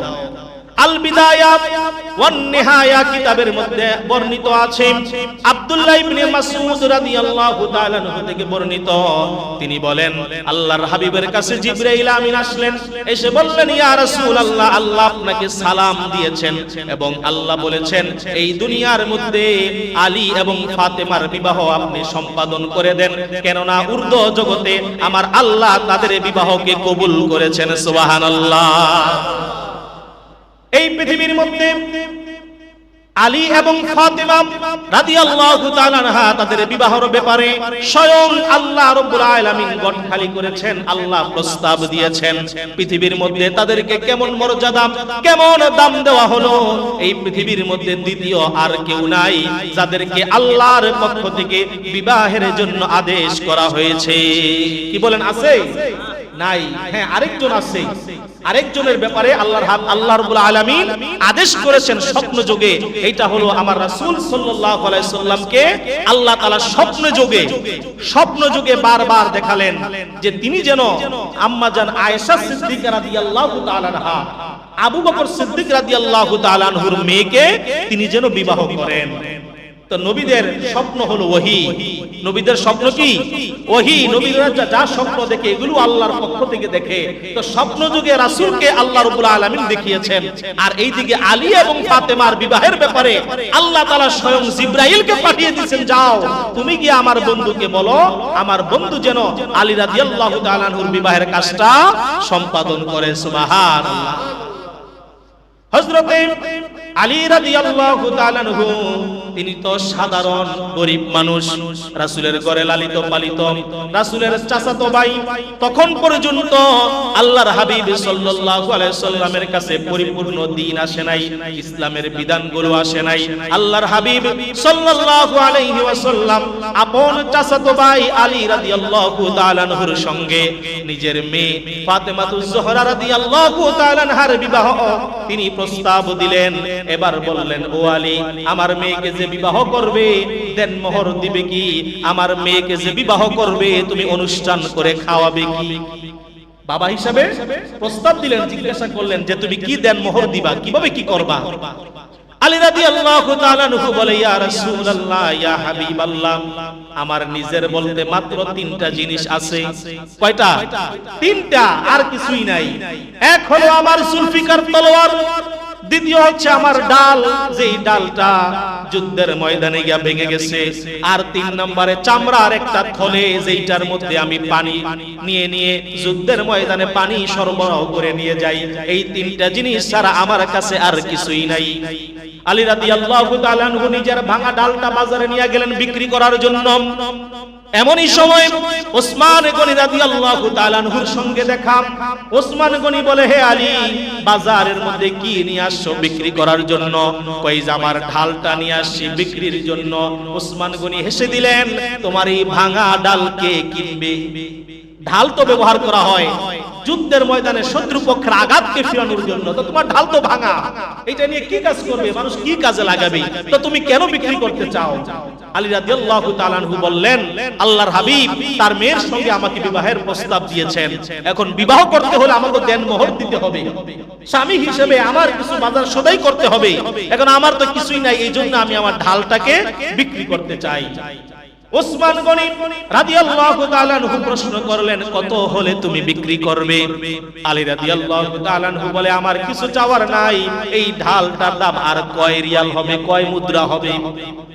আল বিদায়া ওয়ান নিহায়া কিতাবের মধ্যে বর্ণিত আছে, আব্দুল্লাহ ইবনে মাসউদ রাদিয়াল্লাহু তাআলা আনহু থেকে বর্ণিত, তিনি বলেন আল্লাহর হাবিবের কাছে জিবরাইল আমিন আসলেন, এসে বললেন, ইয়া রাসূলুল্লাহ, আল্লাহ আপনাকে সালাম দিয়েছেন এবং আল্লাহ বলেছেন এই দুনিয়ার মধ্যে আলী এবং ফাতেমার বিবাহ আপনি সম্পাদন করে দেন, কেননা উর্দু জগতে আমার আল্লাহ তাদের বিবাহকে কবুল করেছেন। সুবহানাল্লাহ। এই পৃথিবীর মধ্যে আলী এবং ফাতেমা রাদিয়াল্লাহু তাআলা আনহা তাদের বিবাহের ব্যাপারে স্বয়ং আল্লাহ রাব্বুল আলামিন গট খালি করেছেন। আল্লাহ প্রস্তাব দিয়েছেন পৃথিবীর মধ্যে তাদেরকে কেমন মর্যাদা, কেমন দাম দেওয়া হলো। এই পৃথিবীর মধ্যে দ্বিতীয় আর কেউ নাই যাদেরকে আল্লাহর পক্ষ থেকে বিবাহের জন্য আদেশ করা হয়েছে। কি বলেন, আছে? নাই। হ্যাঁ, আরেকজন আছে। আরেকজনের ব্যাপারে আল্লাহ রাব্বুল আলামিন আদেশ করেছেন স্বপ্ন যোগে। এটা হলো আমার রাসূল সাল্লাল্লাহু আলাইহি সাল্লামকে আল্লাহ তাআলা স্বপ্ন যোগে বারবার দেখালেন যে তিনি যেন আম্মা জান আয়েশা সিদ্দিকা রাদিয়াল্লাহু তাআলা আনহা, আবু বকর সিদ্দিক রাদিয়াল্লাহু তাআলা আনহুর মেয়েকে তিনি যেন বিবাহ করেন। তো নবীদের স্বপ্ন হলো ওহী। নবীদের স্বপ্ন কি? ওহী। নবীরা যা স্বপ্ন দেখে এগুলো আল্লাহর পক্ষ থেকে দেখে। তো স্বপ্ন যুগে রাসূলকে আল্লাহ রাব্বুল আলামিন দেখিয়েছেন। আর এইদিকে আলী এবং ফাতেমার বিবাহের ব্যাপারে আল্লাহ তাআলা স্বয়ং জিবরাইলকে পাঠিয়ে দিয়েছেন, যাও তুমি গিয়ে আমার বন্ধুকে বলো আমার বন্ধু যেন আলী রাদিয়াল্লাহু তাআলা আনহুর বিবাহের কাজটা সম্পাদন করে। সুবহানাল্লাহ। হযরতে আলী রাদিয়াল্লাহু তাআলা আনহু তিনি তো সাধারণ গরিব মানুষ, রাসূলের ঘরে লালিত পালিত, রাসূলের চাচাতো ভাই। তখন পর্যন্ত আল্লাহর হাবিব সাল্লাল্লাহু আলাইহি সাল্লামের কাছে পরিপূর্ণ দ্বীন আসে নাই, ইসলামের বিধানগুলো আসে নাই। আল্লাহর হাবিব সাল্লাল্লাহু আলাইহি ওয়াসাল্লাম আপন চাচাতো ভাই আলী রাদিয়াল্লাহু তাআলা আনহুর সঙ্গে নিজের মেয়ে ফাতেমাতুজ জোহরা রাদিয়াল্লাহু তাআলা আনহার বিবাহ তিনি প্রস্তাব দিলেন। এবার বললেন, ও আলী, আমার মেয়েকে যে বিবাহ করবে দেনমোহর দিবে কি? আমার মেয়েকে যে বিবাহ করবে তুমি অনুষ্ঠান করে খাওয়াবে কি? বাবা হিসাবে প্রস্তাব দিলেন, জিজ্ঞাসা করলেন যে তুমি কি দেনমোহর দিবা, কিভাবে কি করবা? আলী রাদিয়াল্লাহু তাআলা আনহু বলে, ইয়া রাসূলুল্লাহ, ইয়া হাবিবাল্লাহ, আমার নিজের বলতে মাত্র তিনটা জিনিস আছে। কয়টা? তিনটা, আর কিছুই নাই। এক হলো আমার জুলফিকার তলোয়ার, দ্বিতীয় হচ্ছে আমার ডাল, যেই ডালটা যুদ্ধের ময়দানে গিয়া ভেঙে গেছে, আর তিন নম্বরে চামড়ার একটা থলে যেইটার মধ্যে আমি পানি নিয়ে যুদ্ধের ময়দানে পানি সরবরাহ করে নিয়ে যাই। এই তিনটা জিনিস ছাড়া আমার কাছে আর কিছুই নাই। আলী রাদিয়াল্লাহু তাআলা আনহু নিজের ভাঙা ডালটা বাজারে নিয়ে গেলেন বিক্রি করার জন্য। এমনই সময় ওসমান গনি রাদিয়াল্লাহু তাআলা আনহুর সঙ্গে দেখা। ওসমান গনি বলে, হে আলী, বাজারের মধ্যে কি নিয়ে আসছো বিক্রি করার জন্য? কই যে আমার ঢালটা নিয়ে আসছি বিক্রির জন্য। ওসমান গনি হেসে দিলেন, তোমার এই ভাঙা ডাল কে কিনবে? ঢাল তো ব্যবহার করা হয় যুদ্ধের ময়দানে শত্রুপক্ষের আঘাতকে ফিরানোর জন্য, তো তোমার ঢাল তো ভাঙা, এটা নিয়ে কি কাজ করবে? মানুষ কি কাজে লাগাবে? তো তুমি কেন বিক্রি করতে চাও? আলী রাদিয়াল্লাহু তাআলা আনহু বললেন, আল্লাহর হাবিব তার মেয়ের সঙ্গে আমাকে বিবাহের প্রস্তাব দিয়েছেন, এখন বিবাহ করতে হলে আমাকে দেনমোহর দিতে হবে, স্বামী হিসেবে আমার কিছু বাজার সদাই করতে হবে, এখন আমার তো কিছুই নাই, এই জন্য আমি আমার ঢালটাকে বিক্রি করতে চাই। ওসমান গনি রাদিয়াল্লাহু তাআলা আনহু প্রশ্ন করলেন, কত হলে তুমি বিক্রি করবে? আলী রাদিয়াল্লাহু তাআলা আনহু বলে, আমার কিছু চাওয়ার নাই, এই ঢালটার দাম আর কয় রিয়াল হবে, কয় মুদ্রা হবে?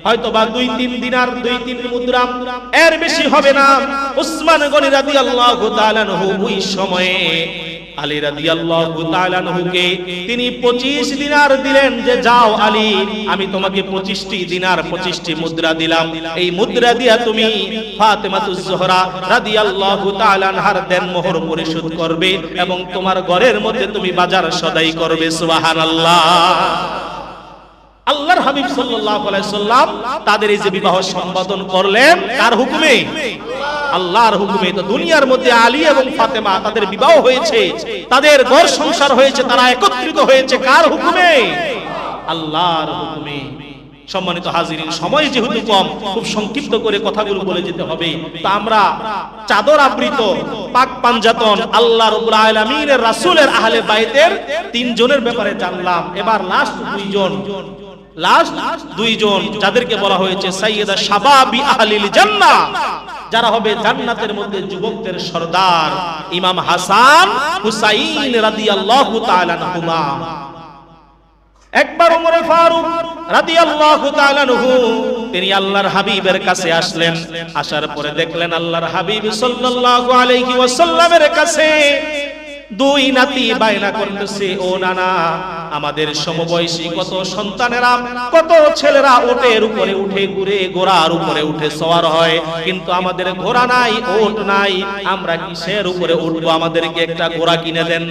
হয়তোবা 2-3 দিনার, 2-3 মুদ্রা, এর বেশি হবে না। ওসমান গনি রাদিয়াল্লাহু তাআলা আনহু ওই সময়ে আলী রাদিয়াল্লাহু তাআলা আনহুকে তিনি 25 দিনার দিলেন, যে যাও আলী, আমি তোমাকে 25টি দিনার 25টি মুদ্রা দিলাম, এই মুদ্রা দিয়া তুমি ফাতেমাতুজ জোহরা রাদিয়াল্লাহু তাআলা আনহার দেনমোহর পরিশোধ করবে এবং তোমার ঘরের মধ্যে তুমি বাজার সদাই করবে। সুবহানাল্লাহ। আল্লাহর হাবিব সাল্লাল্লাহু আলাইহি সাল্লাম তাদের এই যে বিবাহ সম্পাদন করলেন কার হুকুমে? আল্লাহর হুকুমে। তো দুনিয়ার মধ্যে আলী এবং ফাতেমা তাদের বিবাহ হয়েছে, তাদের ঘর সংসার হয়েছে, তারা একত্রিত হয়েছে কার হুকুমে? আল্লাহর হুকুমে। সম্মানিত হাজিরিন, সময় যেহেতু কম, খুব সংক্ষিপ্ত করে কথাগুলো বলে যেতে হবে। তো আমরা চাদর আবৃত পাক পাঞ্জাতন আল্লাহ রাব্বুল আলামিনের রাসূলের আহলে বাইতের 3 জনের ব্যাপারে জানলাম। এবার লাস্ট দুইজন যাদেরকে বলা হয়েছে সাইয়্যিদা শাবাবি আহলিল জান্নাহ, যারা হবে জান্নাতের মধ্যে যুবকদের সরদার, ইমাম হাসান হুসাইন রাদিয়াল্লাহু তাআলা আনহুমা। একবার ওমর ফারুক রাদিয়াল্লাহু তাআলা আনহু তিনি আল্লাহর হাবিবের কাছে আসলেন। আসার পরে দেখলেন আল্লাহর হাবিব সাল্লাল্লাহু আলাইহি ওয়াসাল্লামের কাছে 2 নাতি বায়না করতেছে, ও নানা, আমাদের সমবয়সী কত সন্তানেরা, কত ছেলেরা ওটের উপরে উঠে ঘুরে, ঘোড়ার উপরে উঠে সওয়ার হয়, কিন্তু আমাদের ঘোড়া নাই, ওট নাই, আমরা কিসের উপরে উঠবো? আমাদেরকে একটা ঘোড়া কিনে দেন।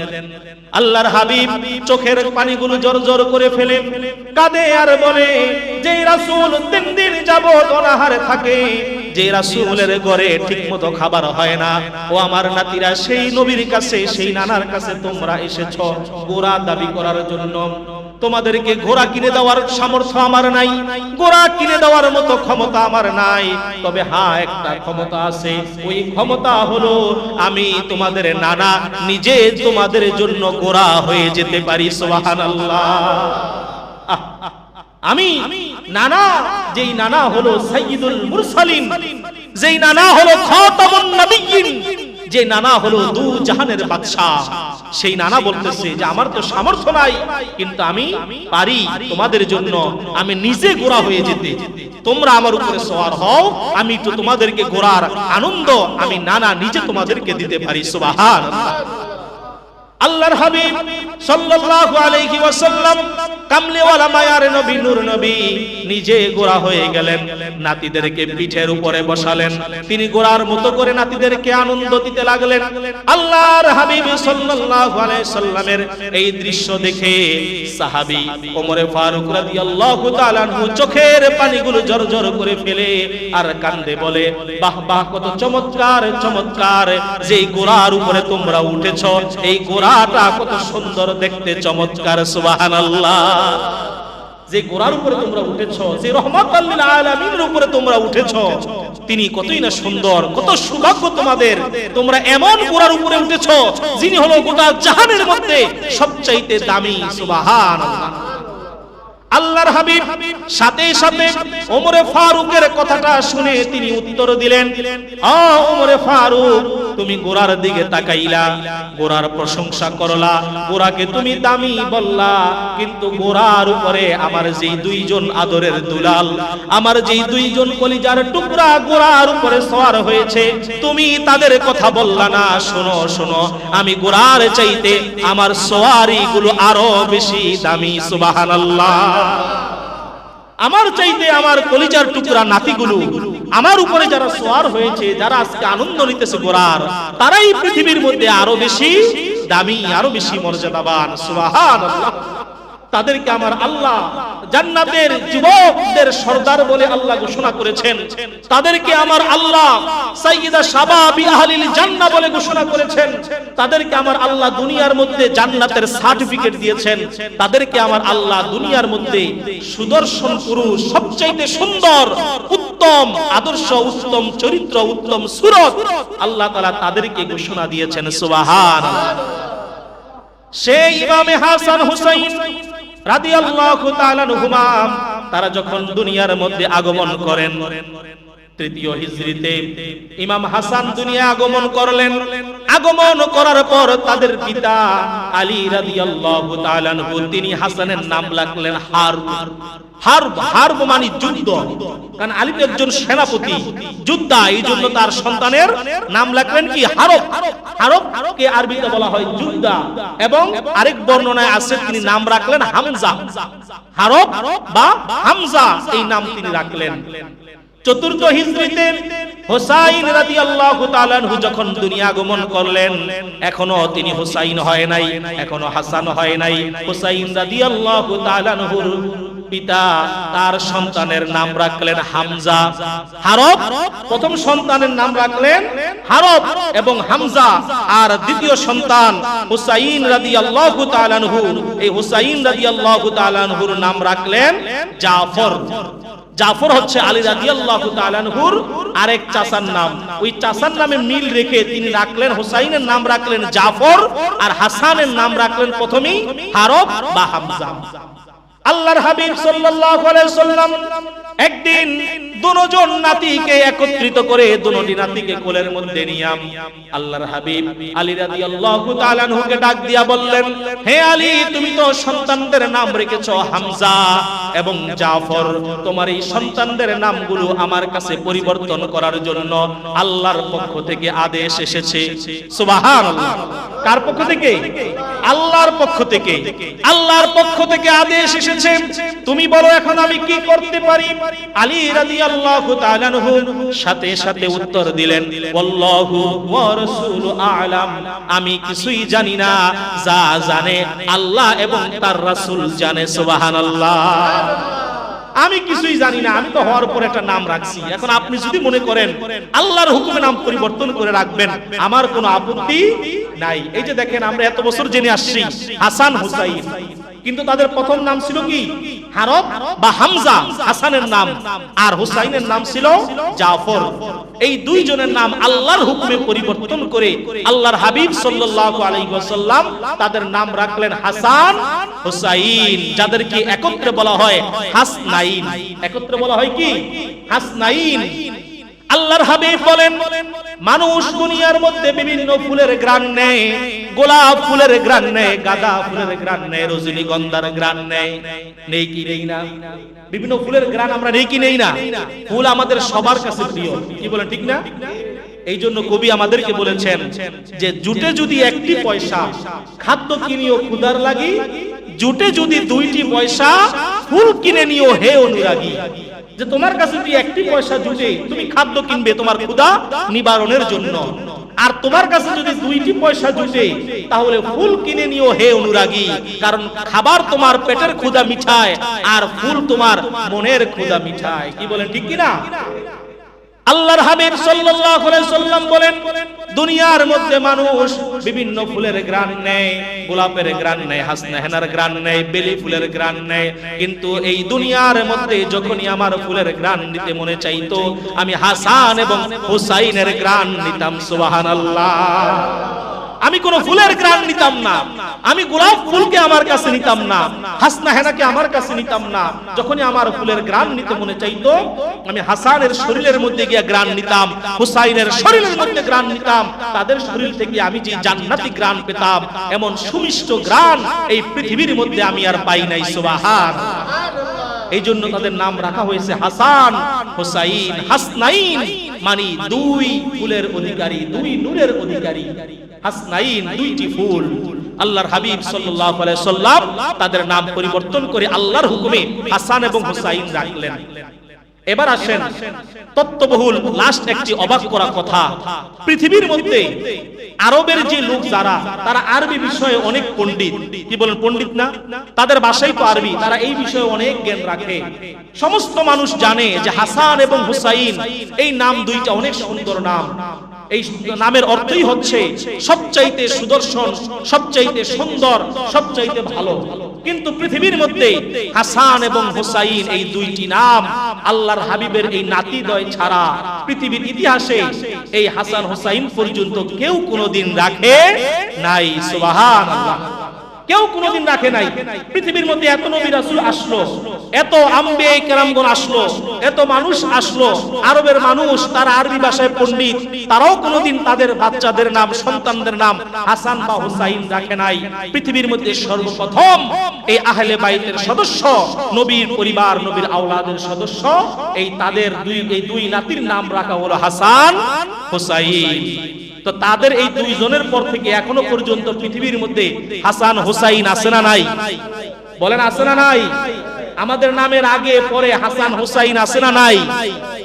আল্লাহর হাবিব চোখের পানিগুলো জড়জড় করে ফেলে কাঁদে আর বলে, যে রাসূল 3 দিন যাবত অনাহারে থাকে, যে রাসূলের ঘরে ঠিকমতো খাবার হয় না, ও আমার নাতিরা, সেই নবীর কাছে, সেই নানার কাছে তোমরা এসেছো ঘোড়া দাবি করার জন্য। তোমাদেরকে ঘোড়া কিনে দেওয়ার সামর্থ্য আমার নাই, ঘোড়া কিনে দেওয়ার মতো ক্ষমতা আমার নাই, তবে হ্যাঁ, একটা ক্ষমতা আছে। ওই ক্ষমতা হলো আমি তোমাদের নানা নিজে তোমাদের জন্য ঘোড়া হয়ে যেতে পারি। সুবহানাল্লাহ। আমি নানা, যেই নানা হলো সাইয়্যিদুল মুরসালিন, যেই নানা হলো খাতামুন নবিয়্যিন, যে নানা হলো 2 জাহানের বাদশা, সেই নানা বলতেছে যে আমার তো সামর্থ্য নাই, কিন্তু আমি পারি তোমাদের জন্য আমি নিজে ঘোড়া হয়ে যেতে। তোমরা আমার উপরে সওয়ার হও, আমি তো তোমাদেরকে ঘোড়ার আনন্দ আমি নানা নিজে তোমাদেরকে দিতে পারি। সুবহানাল্লাহ। আল্লাহর হাবিব সাল্লাল্লাহু আলাইহি ওয়াসাল্লাম কামলিওয়ালা মায়ার নবী, নূর নবী, নিজে ঘোড়া হয়ে গেলেন, নাতিদেরকে পিঠের উপরে বসালেন, তিনি ঘোড়ার মতো করে নাতিদেরকে আনন্দ দিতে লাগলেন। আল্লাহর হাবিব সাল্লাল্লাহু আলাইহি সাল্লামের এই দৃশ্য দেখে সাহাবী ওমর ফারুক রাদিয়াল্লাহু তাআলা আনহু চোখের পানিগুলো জড়জড় করে ফেলে আর কান্দে বলে, বাহ বাহ, কত চমৎকার চমৎকার, যেই ঘোড়ার উপরে তোমরা উঠেছো, এই ঘোড়াটা কত সুন্দর দেখতে, চমৎকার। সুবহানাল্লাহ। যে ঘোড়ার উপরে তোমরা উঠেছো, যে রহমাতুল লিল আলামিনের উপরে তোমরা উঠেছো, তিনি কতই না সুন্দর, কত সৌভাগ্য তোমাদের, তোমরা এমন ঘোড়ার উপরে উঠেছো যিনি হলো গোটা জাহানের মধ্যে সবচাইতে দামি। সুবহানাল্লাহ। আল্লাহর হাবিব সাথে সাথে ওমরে ফারুকের কথাটা শুনে তিনি উত্তর দিলেন, ওমরে ফারুক, তুমি ঘোড়ার দিকে তাকাইলা, ঘোড়ার প্রশংসা করলা, ঘোড়াকে তুমি দামি বললা, কিন্তু ঘোড়ার উপরে আমার যেই 2 জন আদরের দুলাল, আমার যেই 2 জন কলিজার টুকরা ঘোড়ার উপরে সওয়ার হয়েছে, তুমি তাদের কথা বললা না। শোনো শোনো, আমি ঘোড়ার চাইতে আমার সওয়ারি গুলো আরো বেশি দামি। সুবহানাল্লাহ। আমার চাইতে আমার কলিজার টুকরা নাতিগুলো আমার উপরে যারা সওয়ার হয়েছে, যারা আজকে আনন্দ নিতেছে গোরার, তারাই পৃথিবীর মধ্যে আরো বেশি দামি, আরো বেশি মর্যাদাবান। সুবহানাল্লাহ। তাদেরকে আমার আল্লাহ জান্নাতের যুবকদের সর্দার বলে আল্লাহ ঘোষণা করেছেন। তাদেরকে আমার আল্লাহ সাইয়্যিদা শাবাবি আহলিল জান্নাহ বলে ঘোষণা করেছেন। তাদেরকে আমার আল্লাহ দুনিয়ার মধ্যে জান্নাতের সার্টিফিকেট দিয়েছেন। তাদেরকে আমার আল্লাহ দুনিয়ার মধ্যে সুদর্শন পুরুষ, সবচেয়ে সুন্দর, উত্তম আদর্শ, উত্তম চরিত্র, উত্তম সুরত আল্লাহ তাআলা তাদেরকে ঘোষণা দিয়েছেন। সুবহানাল্লাহ। সেই ইমামে হাসান হুসাইন রাদিয়াল্লাহু তাআলা আনহুমা তারা যখন দুনিয়ার মধ্যে আগমন করেন, তৃতীয় হিজরিতে ইমাম হাসান দুনিয়া আগমন করলেন। আগমন করার পর তাদের পিতা আলী রাদিয়াল্লাহু তাআলা আনহু তিনি হাসানের নাম রাখলেন হারব। হারব, হারব মানে যুদ্ধ, কারণ আলী তো একজন সেনাপতি, যোদ্ধা, এই জন্য তার সন্তানের নাম রাখলেন কি হারব। হারব কে আরবিতে বলা হয় যোদ্ধা, এবং আরেক বর্ণনায় আছে তিনি নাম রাখলেন হামজা। হারব বা হামজা এই নাম তিনি রাখলেন। চতুর্থ হিজরিতে হুসাইন রাদিয়াল্লাহু তাআলা আনহু যখন দুনিয়া আগমন করলেন, এখনো তিনি হুসাইন হয় নাই, এখনো হাসান হয় নাই। হুসাইন রাদিয়াল্লাহু তাআলা আনহুর পিতা তার সন্তানের নাম রাখলেন হামজা। হারব প্রথম সন্তানের নাম রাখলেন হারব এবং হামজা, আর দ্বিতীয় সন্তান হুসাইন রাদিয়াল্লাহু তাআলা আনহু, এই হুসাইন রাদিয়াল্লাহু তাআলা আনহুর নাম রাখলেন জাফর। জাফর হচ্ছে আলী রাদিয়াল্লাহু তাআলা আনহুর আরেক চাচার নাম। ওই চাচার নামে মিল রেখে তিনি রাখলেন, হুসাইনের নাম রাখলেন জাফর, আর হাসানের নাম রাখলেন প্রথমেই হারব বা হামজা। আল্লাহর হাবিব সাল্লাল্লাহু আলাইহি সাল্লাম একদিন দুজন নাতিকে একত্রিত করে দুটি নাতিকে কোলের মধ্যে নিয়ে আল্লাহর হাবিব আলী রাদিয়াল্লাহু তাআলা আনহুকে ডাক দিয়া বললেন, হে আলী, তুমি তো সন্তানদের নাম রেখেছো হামজা এবং জাফর, তোমার এই সন্তানদের নামগুলো আমার কাছে পরিবর্তন করার জন্য আল্লাহর পক্ষ থেকে আদেশ এসেছে। সুবহানাল্লাহ। কার পক্ষ থেকে? আল্লাহর পক্ষ থেকে। আল্লাহর পক্ষ থেকে আদেশ এসেছে, তুমি বলো এখন আমি কি করতে পারি? আলী রাদিয়াল্লাহু তাআলা আনহু সাথে সাথে উত্তর দিলেন, আল্লাহু ওয়া রাসূলু আ'লাম, আমি কিছুই জানি না, যা জানে আল্লাহ এবং তার রাসূল জানে। সুবহানাল্লাহ। আমি কিছুই জানি না, আমি তো হওয়ার পর একটা নাম রাখছি। এখন আপনি যদি মনে করেন আল্লাহর হুকুমে নাম পরিবর্তন করে রাখবেন, আমার কোনো আপত্তি নাই। এই যে দেখেন, আমরা এত বছর জেনে আসছি হাসান হুসাইন, কিন্তু তাদের প্রথম নাম ছিল কি? হারব বা হামজা, হাসানের নাম, আর হুসাইনের নাম ছিল জাফর। এই দুইজনের নাম আল্লাহর হুকুমে পরিবর্তন করে আল্লাহর হাবিব সাল্লাল্লাহু আলাইহি ওয়াসাল্লাম তাদের নাম রাখলেন হাসান হুসাইন, যাদেরকে একত্রে বলা হয় হাসনাইন। একত্রে বলা হয় কি? হাসনাইন। আল্লাহর হাবিব বলেন, মানুষ দুনিয়ার মধ্যে বিভিন্ন ফুলের ঘ্রাণ নেয়, গোলাপ ফুলের ঘ্রাণ নেয়, গাঁদা ফুলের ঘ্রাণ নেয়, রজনীগন্ধার ঘ্রাণ নেয়, নেই কি নেই না? বিভিন্ন ফুলের ঘ্রাণ আমরা নেই কি নেই না? ফুল আমাদের সবার কাছে প্রিয়, কি বলেন ঠিক না? এই জন্য কবি আমাদেরকে বলেছেন যে জুটে যদি একটি পয়সা খাদ্য কিনিও ক্ষুধার লাগি, জুটে যদি দুইটি পয়সা ফুল কিনে নিও হে অনুরাগী। যে তোমার কাছে যদি একটি পয়সা জুটে, তুমি খাদ্য কিনবে তোমার ক্ষুধা নিবারণের জন্য, আর তোমার কাছে যদি দুইটি পয়সা জুটে তাহলে ফুল কিনে নিও হে অনুরাগী, কারণ খাবার তোমার পেটের ক্ষুধা মিঠায় আর ফুল তোমার মনের ক্ষুধা মিঠায়। কি বলেন ঠিক কিনা? আল্লাহর হাবিব সাল্লাল্লাহু আলাইহি সাল্লাম বলেন, দুনিয়ার মধ্যে মানুষ বিভিন্ন ফুলের ঘ্রাণ নেয়, গোলাপের ঘ্রাণ নেয়, হাসনা হেনার ঘ্রাণ নেয়, বেলি ফুলের ঘ্রাণ নেয়, কিন্তু এই দুনিয়ার মধ্যে যখনই আমার ফুলের ঘ্রাণ নিতে মনে চাইতো, আমি হাসান এবং হুসাইনের ঘ্রাণ নিতাম। সুবহানাল্লাহ। আমি কোন ফুলের ঘ্রাণ নিতাম না, আমি গোলাপ ফুলকে আমার কাছে নিতাম না, হাসনা হেনাকে আমার কাছে নিতাম না। যখনই আমার ফুলের ঘ্রাণ নিতে মনে চাইতো, আমি হাসানের শরীরের মধ্যে গিয়ে ঘ্রাণ নিতাম, হুসাইনের শরীরের মধ্যে ঘ্রাণ নিতাম। তাদের শরীর থেকে আমি যে জান্নাতি ঘ্রাণ পেতাম, এমন সুমিষ্ট ঘ্রাণ এই পৃথিবীর মধ্যে আমি আর পাই নাই। সুবহানাল্লাহ। এই জন্য তাদের নাম রাখা হয়েছে হাসান হুসাইন। হাসনাইন মানে দুই ফুলের অধিকারী, দুই নূরের অধিকারী। হাসনাইন দুইটি ফুল। আল্লাহর হাবিব সাল্লাল্লাহু আলাইহি সাল্লাম তাদের নাম পরিবর্তন করে আল্লাহর হুকুমে হাসান এবং হুসাইন রাখলেন। এবার আসেন তত্ত্ববহুল লাস্ট একটি অবাক করা কথা, পৃথিবীর মধ্যে আরবের যে লোক যারা, তারা আরবি বিষয়ে অনেক পণ্ডিত। কি বলেন, পণ্ডিত না? তাদের ভাষাই তো আরবি, তারা এই বিষয়ে অনেক জ্ঞান রাখে। সমস্ত মানুষ জানে যে হাসান এবং হুসাইন এই নাম দুইটা অনেক সুন্দর নাম। এই নামের অর্থই হচ্ছে সবচাইতে সুদর্শন, সবচাইতে সুন্দর, সবচাইতে ভালো। কিন্তু পৃথিবীর মধ্যে হাসান এবং হুসাইন এই দুইটি নাম আল্লাহর হাবিবের এই নাতিদ্বয় ছাড়া পৃথিবীর ইতিহাসে এই হাসান হুসাইন পর্যন্ত কেউ কোনোদিন রাখে নাই। সুবহানাল্লাহ, কেউ কোনোদিন রাখে নাই। পৃথিবীর মধ্যে এত নবী রাসূল আসলো, এত আম্বিয়া কেরামগণ আসলো, এত মানুষ আসলো, আরবের মানুষ তারা আরবি ভাষায় পণ্ডিত, তারাও কোনোদিন তাদের বাচ্চাদের নাম, সন্তানদের নাম হাসান বা হুসাইন রাখে নাই। পৃথিবীর মধ্যে সর্বপ্রথম এই আহলে বাইতের সদস্য, নবীর পরিবার, নবীর আওলাদের সদস্য, এই তাদের দুই নাতির নাম রাখা হলো হাসান হুসাইন। তো তাদের এই দুইজনের পর থেকে এখনো পর্যন্ত পৃথিবীর মধ্যে হাসান হুসাইন আছে না নাই? বলেন, আছে না নাই? আমাদের নামের আগে পরে হাসান হুসাইন আছে না নাই?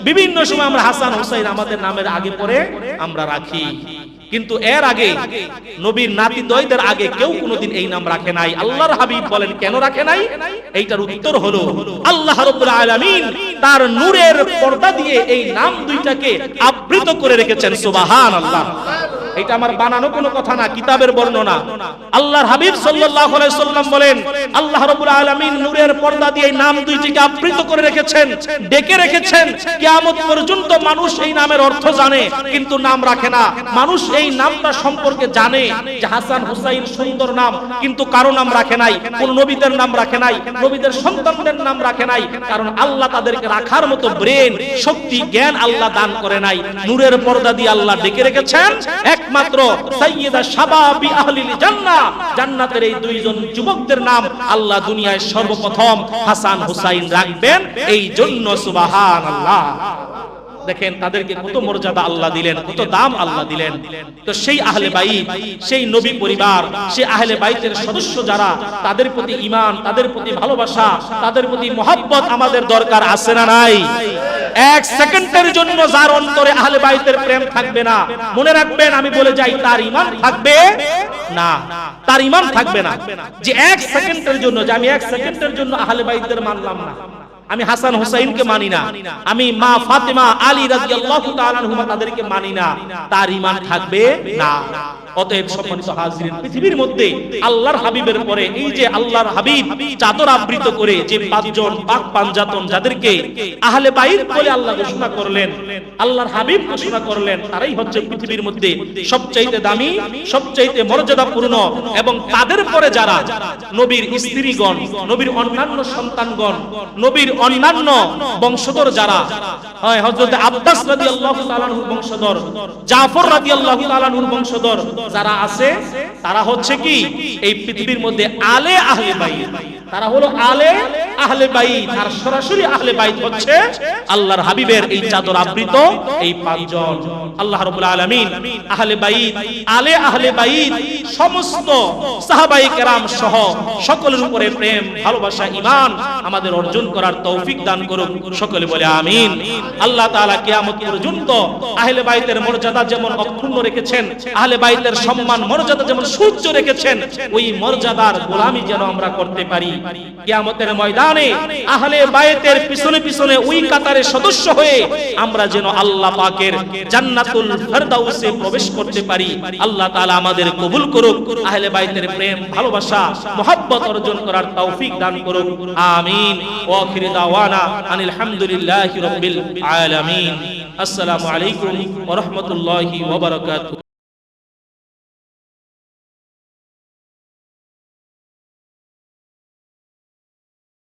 বিভিন্ন সময় আমরা হাসান হুসাইন আমাদের নামের আগে পরে আমরা রাখি, কিন্তু এর আগে নবীর নাতিদ্বয়দের আগে কেউ কোনোদিন এই নাম রাখে নাই। আল্লাহর হাবিব বলেন কেন রাখে নাই? এইটার উত্তর হলো আল্লাহ রাব্বুল আলামিন তার নূরের পর্দা দিয়ে এই নাম দুইটাকে আবৃত করে রেখেছেন। সুবহানাল্লাহ, এটা আমার বানানো কোনো কথা না, কিতাবের বর্ণনা। আল্লাহর হাবিব সাল্লাল্লাহু আলাইহি সাল্লাম বলেন আল্লাহ রাব্বুল আলামিন নূরের পর্দা দিয়ে নাম দুইটিকে আবৃত করে রেখেছেন, ডেকে রেখেছেন। কিয়ামত পর্যন্ত মানুষ এই নামের অর্থ জানে কিন্তু নাম রাখে না। মানুষ এই নামটা সম্পর্কে জানে যে হাসান হুসাইন সুন্দর নাম, কিন্তু কারো নাম রাখে নাই, কোন নবীদের নাম রাখে নাই, নবীদের সন্তানদের নাম রাখে নাই, কারণ আল্লাহ তাদেরকে রাখার মতো ব্রেন, শক্তি, জ্ঞান আল্লাহ দান করে নাই। নূরের পর্দা দিয়ে আল্লাহ ডেকে রেখেছেন একমাত্র সাইয়্যিদা শাবাবি আহলিল জান্নাহ, জান্নাতের এই দুইজন যুবকদের নাম আল্লাহ দুনিয়ায় সর্বপ্রথম হাসান হুসাইন রাখবেন এই জন্য। সুবহানাল্লাহ, দেখেন তাদেরকে কত মর্যাদা আল্লাহ দিলেন, কত দাম আল্লাহ দিলেন। তো সেই আহলে বাইত, সেই নবী পরিবার, সেই আহলে বাইতের সদস্য যারা, তাদের প্রতি ঈমান, তাদের প্রতি ভালোবাসা, তাদের প্রতি মহব্বত আমাদের দরকার আছে না নাই? এক সেকেন্ডের জন্য যার অন্তরে আহলে বাইতের প্রেম থাকবে না, মনে রাখবেন আমি বলে যাই, তার ঈমান থাকবে না, তার ঈমান থাকবে না। যে এক সেকেন্ডের জন্য, যে আমি এক সেকেন্ডের জন্য আহলে বাইতের মানলাম না, আমি হাসান হুসাইনকে মানি না, আমি মা ফাতেমা, আলী রাদিয়াল্লাহু তাআলা আনহুমা তাদেরকে মানি না, তার ঈমান থাকবে না। অতএব সম্মানিত হাজিরিন, পৃথিবীর মধ্যে আল্লাহর হাবিবের পরে এই যে আল্লাহর হাবিব চাদর আবৃত করে যে পাঁচজন পাক পাঞ্জাতন যাদেরকে আহলে বাইত বলে আল্লাহ ঘোষণা করলেন, আল্লাহর হাবিব ঘোষণা করলেন, তারাই হচ্ছে পৃথিবীর মধ্যে সবচাইতে দামি, সবচাইতে মর্যাদাপূর্ণ। এবং তাদের পরে যারা নবীর স্ত্রীগণ, নবীর অন্যান্য সন্তানগণ, নবীর অন্যান্য বংশধর যারা হয়, হযরত আব্বাস রাদিয়াল্লাহু তাআলা আনহুর বংশধর, জাফর রাদিয়াল্লাহু তাআলা আনহুর বংশধর যারা আছে, তারা হচ্ছে কি এই পৃথিবীর মধ্যে আলে আহলে বাইত। তারা হলো আলে আহলে বাইত, আর সরাসরি আহলে বাইত হচ্ছে আল্লাহর হাবিবের এই চাদর আবৃত এই পাঁচজন। আল্লাহ রাব্বুল আলামিন আহলে বাইত, আলে আহলে বাইত সমস্ত সাহাবায়ে কেরাম সহ সকলের উপরে প্রেম, ভালোবাসা, ঈমান আমাদের অর্জন করার তৌফিক দান করুক, সকলে বলে আমিন। আল্লাহ তাআলা কিয়ামত পর্যন্ত আহলে বাইতের মর্যাদা যেমন অক্ষুণ্ণ রেখেছেন, আহলে বাইতের সম্মান মর্যাদা যেমন সুউচ্চ রেখেছেন, ওই মর্যাদার গোলামি যেন আমরা করতে পারি। কিয়ামতের ময়দানে আহলে বাইতের পিছনে পিছনে ওই কাতারের সদস্য হয়ে আমরা যেন আল্লাহ পাকের জান্নাতুল ফেরদাউসে প্রবেশ করতে পারি। আল্লাহ তাআলা আমাদের কবুল করুক, আহলে বাইতের প্রেম, ভালোবাসা, মহব্বত অর্জন করার তৌফিক দান করুক, আমিন। ওয়া আখিরু দাওয়ানা আনিল হামদুলিল্লাহি রাব্বিল আলামিন। আসসালামু আলাইকুম ওয়া রাহমাতুল্লাহি ওয়া বারাকাতুহু।